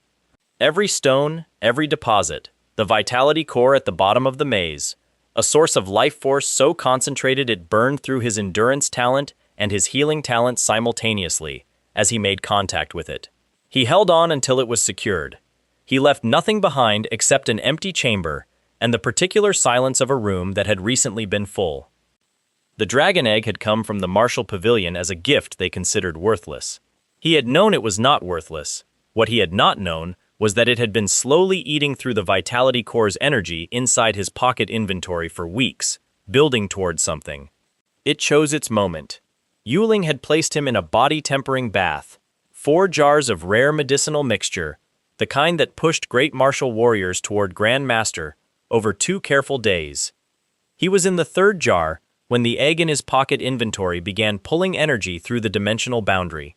Every stone, every deposit, the vitality core at the bottom of the maze, a source of life force so concentrated it burned through his endurance talent and his healing talent simultaneously as he made contact with it. He held on until it was secured. He left nothing behind except an empty chamber and the particular silence of a room that had recently been full. The dragon egg had come from the Martial Pavilion as a gift they considered worthless. He had known it was not worthless. What he had not known was that it had been slowly eating through the Vitality Core's energy inside his pocket inventory for weeks, building towards something. It chose its moment. Yuling had placed him in a body-tempering bath, 4 jars of rare medicinal mixture, the kind that pushed great martial warriors toward Grand Master, over 2 careful days. He was in the 3rd jar when the egg in his pocket inventory began pulling energy through the dimensional boundary.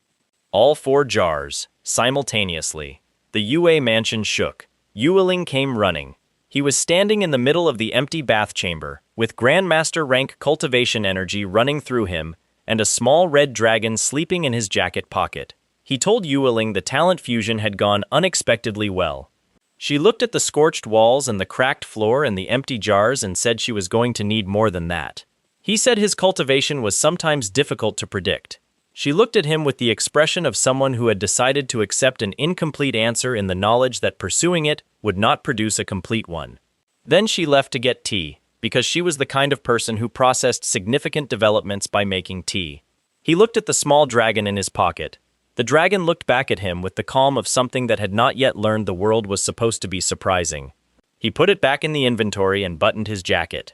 All 4 jars, simultaneously. The Yue mansion shook. Yuling came running. He was standing in the middle of the empty bath chamber, with Grandmaster rank cultivation energy running through him, and a small red dragon sleeping in his jacket pocket. He told Yuling the talent fusion had gone unexpectedly well. She looked at the scorched walls and the cracked floor and the empty jars and said she was going to need more than that. He said his cultivation was sometimes difficult to predict. She looked at him with the expression of someone who had decided to accept an incomplete answer in the knowledge that pursuing it would not produce a complete one. Then she left to get tea, because she was the kind of person who processed significant developments by making tea. He looked at the small dragon in his pocket. The dragon looked back at him with the calm of something that had not yet learned the world was supposed to be surprising. He put it back in the inventory and buttoned his jacket.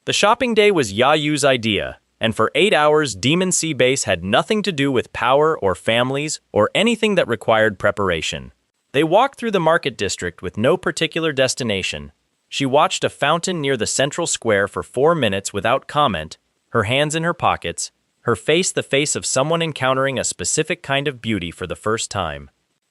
The shopping day was Yayu's idea, and for 8 hours Demon Sea Base had nothing to do with power or families or anything that required preparation. They walked through the market district with no particular destination. She watched a fountain near the central square for 4 minutes without comment, her hands in her pockets, her face the face of someone encountering a specific kind of beauty for the first time.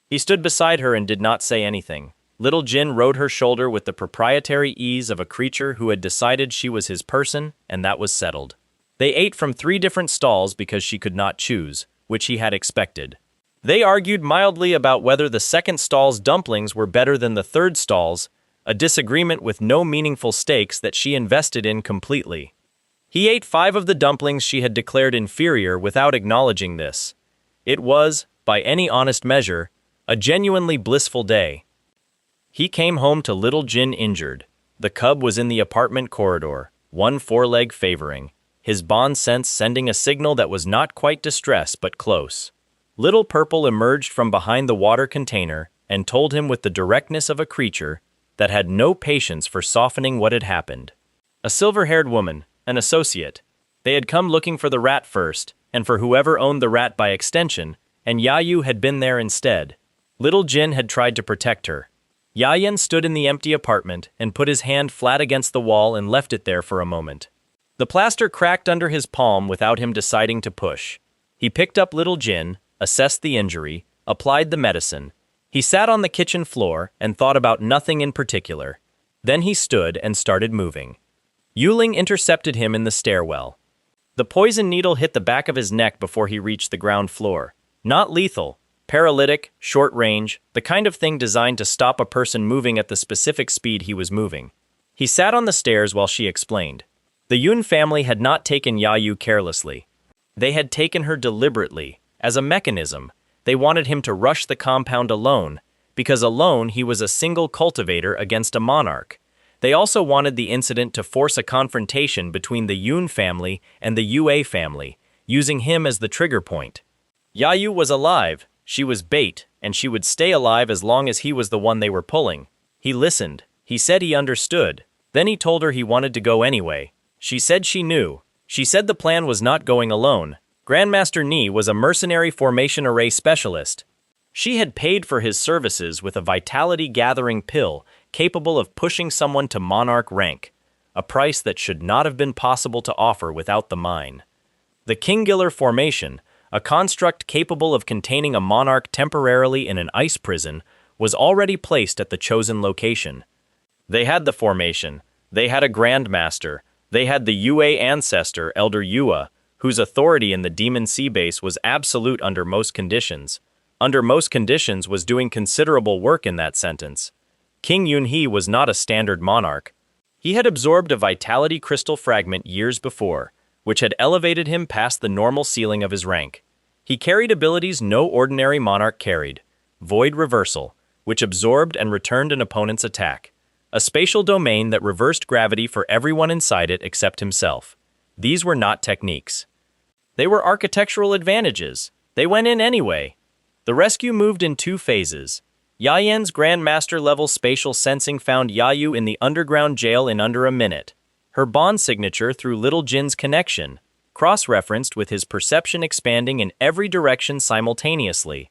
He stood beside her and did not say anything. Little Jin rode her shoulder with the proprietary ease of a creature who had decided she was his person, and that was settled. They ate from 3 different stalls because she could not choose, which he had expected. They argued mildly about whether the second stall's dumplings were better than the third stall's, a disagreement with no meaningful stakes that she invested in completely. He ate 5 of the dumplings she had declared inferior without acknowledging this. It was, by any honest measure, a genuinely blissful day. He came home to Little Jin injured. The cub was in the apartment corridor, one foreleg favoring, his bond sense sending a signal that was not quite distress but close. Little Purple emerged from behind the water container and told him with the directness of a creature that had no patience for softening what had happened. A silver-haired woman, an associate. They had come looking for the rat first, and for whoever owned the rat by extension, and Yayu had been there instead. Little Jin had tried to protect her. Yayan stood in the empty apartment and put his hand flat against the wall and left it there for a moment. The plaster cracked under his palm without him deciding to push. He picked up Little Jin, assessed the injury, applied the medicine. He He sat on the kitchen floor and thought about nothing in particular. Then he stood and started moving. Yuling intercepted him in the stairwell. The poison needle hit the back of his neck before he reached the ground floor. Not lethal, paralytic, short range, the kind of thing designed to stop a person moving at the specific speed he was moving. He sat on the stairs while she explained. The Yun family had not taken Yayu carelessly. They had taken her deliberately, as a mechanism. They wanted him to rush the compound alone, because alone he was a single cultivator against a monarch. They also wanted the incident to force a confrontation between the Yun family and the Yue family, using him as the trigger point. Yayu was alive, she was bait, and she would stay alive as long as he was the one they were pulling. He listened. He said he understood. Then he told her he wanted to go anyway. She said she knew. She said the plan was not going alone. Grandmaster Ni was a mercenary formation array specialist. She had paid for his services with a vitality-gathering pill capable of pushing someone to monarch rank, a price that should not have been possible to offer without the mine. The Kingiller formation, a construct capable of containing a monarch temporarily in an ice prison, was already placed at the chosen location. They had the formation, they had a grandmaster, they had the Yue ancestor, Elder Yua, whose authority in the Demon Sea base was absolute under most conditions. Under most conditions was doing considerable work in that sentence. King Yunhee was not a standard monarch. He had absorbed a vitality crystal fragment years before, which had elevated him past the normal ceiling of his rank. He carried abilities no ordinary monarch carried. Void Reversal, which absorbed and returned an opponent's attack. A spatial domain that reversed gravity for everyone inside it except himself. These were not techniques. They were architectural advantages. They went in anyway. The rescue moved in 2 phases. Yayan's Grandmaster level spatial sensing found Yayu in the underground jail in under a minute. Her bond signature through Little Jin's connection, cross-referenced with his perception expanding in every direction simultaneously.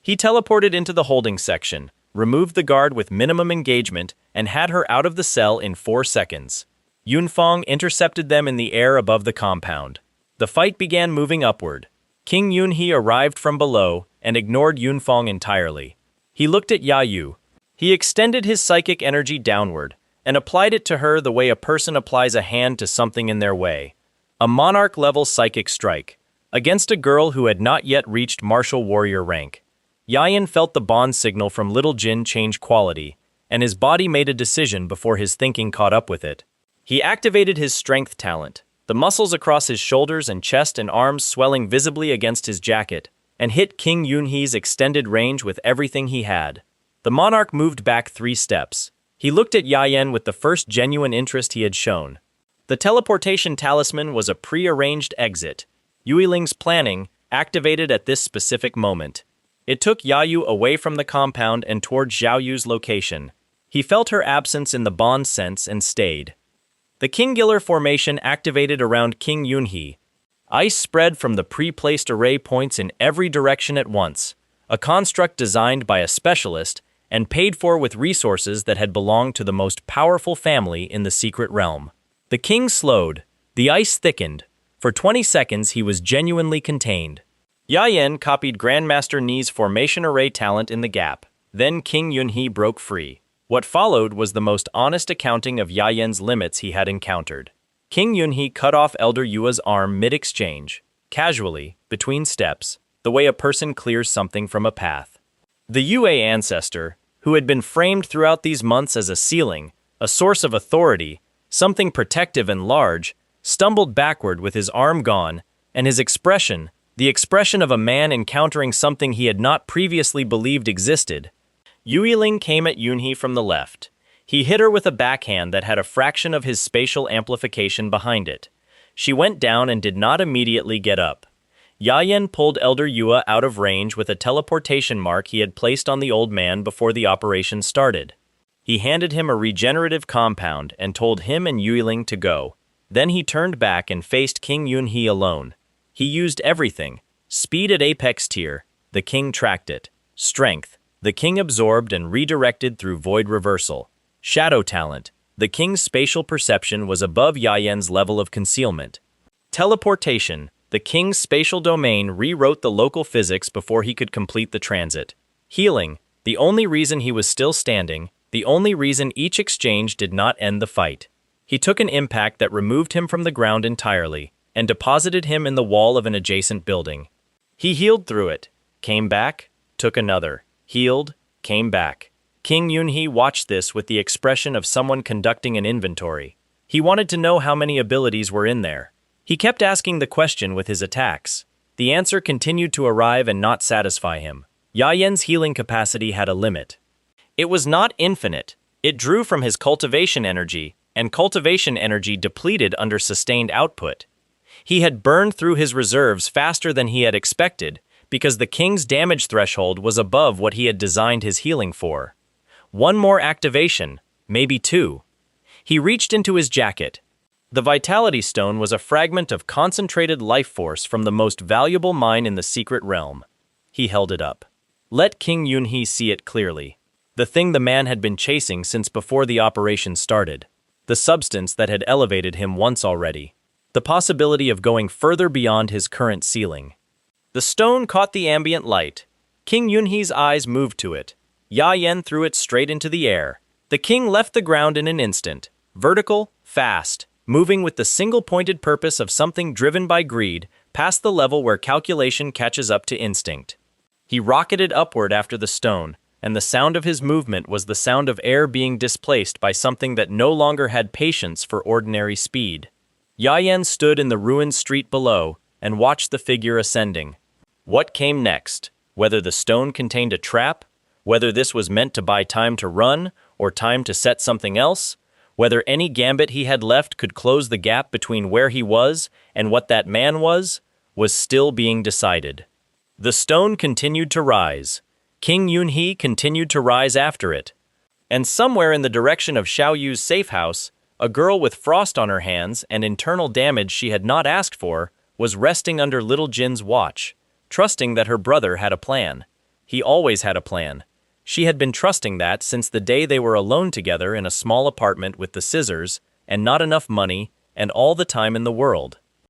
He teleported into the holding section, removed the guard with minimum engagement, and had her out of the cell in 4 seconds. Yunfang intercepted them in the air above the compound. The fight began moving upward. King Yunhee arrived from below and ignored Yunfang entirely. He looked at Yayu. He extended his psychic energy downward and applied it to her the way a person applies a hand to something in their way. A monarch-level psychic strike, against a girl who had not yet reached martial warrior rank. Yayan felt the bond signal from Little Jin change quality, and his body made a decision before his thinking caught up with it. He activated his strength talent, the muscles across his shoulders and chest and arms swelling visibly against his jacket, and hit King Yunhee's extended range with everything he had. The monarch moved back 3 steps. He looked at Yayan with the first genuine interest he had shown. The teleportation talisman was a pre-arranged exit. Yuiling's planning, activated at this specific moment. It took Yayu away from the compound and toward Xiaoyu's location. He felt her absence in the bond sense and stayed. The Kingiller formation activated around King Yunhee. Ice spread from the pre-placed array points in every direction at once, a construct designed by a specialist and paid for with resources that had belonged to the most powerful family in the secret realm. The king slowed. The ice thickened. For 20 seconds he was genuinely contained. Yayan copied Grandmaster Ni's formation array talent in the gap. Then King Yunhee broke free. What followed was the most honest accounting of Yayan's limits he had encountered. King Yunhee cut off Elder Yua's arm mid-exchange, casually, between steps, the way a person clears something from a path. The Yue ancestor, who had been framed throughout these months as a ceiling, a source of authority, something protective and large, stumbled backward with his arm gone, and his expression, the expression of a man encountering something he had not previously believed existed. Yuiling came at Yunhee from the left. He hit her with a backhand that had a fraction of his spatial amplification behind it. She went down and did not immediately get up. Yayan pulled Elder Yua out of range with a teleportation mark he had placed on the old man before the operation started. He handed him a regenerative compound and told him and Yuiling to go. Then he turned back and faced King Yunhee alone. He used everything. Speed at apex tier, the king tracked it. Strength, the king absorbed and redirected through void reversal. Shadow talent, the king's spatial perception was above Yayan's level of concealment. Teleportation, the king's spatial domain rewrote the local physics before he could complete the transit. Healing, The only reason he was still standing, the only reason each exchange did not end the fight. He took an impact that removed him from the ground entirely and deposited him in the wall of an adjacent building. He healed through it, came back, took another, healed, came back. King Yunhee watched this with the expression of someone conducting an inventory. He wanted to know how many abilities were in there. He kept asking the question with his attacks. The answer continued to arrive and not satisfy him. Yayan's healing capacity had a limit. It was not infinite. It drew from his cultivation energy, and cultivation energy depleted under sustained output. He had burned through his reserves faster than he had expected, because the king's damage threshold was above what he had designed his healing for. One more activation, maybe two. He reached into his jacket. The Vitality Stone was a fragment of concentrated life force from the most valuable mine in the secret realm. He held it up. Let King Yunhee see it clearly. The thing the man had been chasing since before the operation started. The substance that had elevated him once already. The possibility of going further beyond his current ceiling. The stone caught the ambient light. King Yunhee's eyes moved to it. Yayan threw it straight into the air. The king left the ground in an instant. Vertical, fast, moving with the single-pointed purpose of something driven by greed, past the level where calculation catches up to instinct. He rocketed upward after the stone, and the sound of his movement was the sound of air being displaced by something that no longer had patience for ordinary speed. Yayan stood in the ruined street below and watched the figure ascending. What came next? Whether the stone contained a trap, whether this was meant to buy time to run, or time to set something else, whether any gambit he had left could close the gap between where he was and what that man was still being decided. The stone continued to rise. King Yunhee continued to rise after it. And somewhere in the direction of Xiao Yu's safe house, a girl with frost on her hands and internal damage she had not asked for was resting under Little Jin's watch, trusting that her brother had a plan. He always had a plan. She had been trusting that since the day they were alone together in a small apartment with the scissors, and not enough money, and all the time in the world.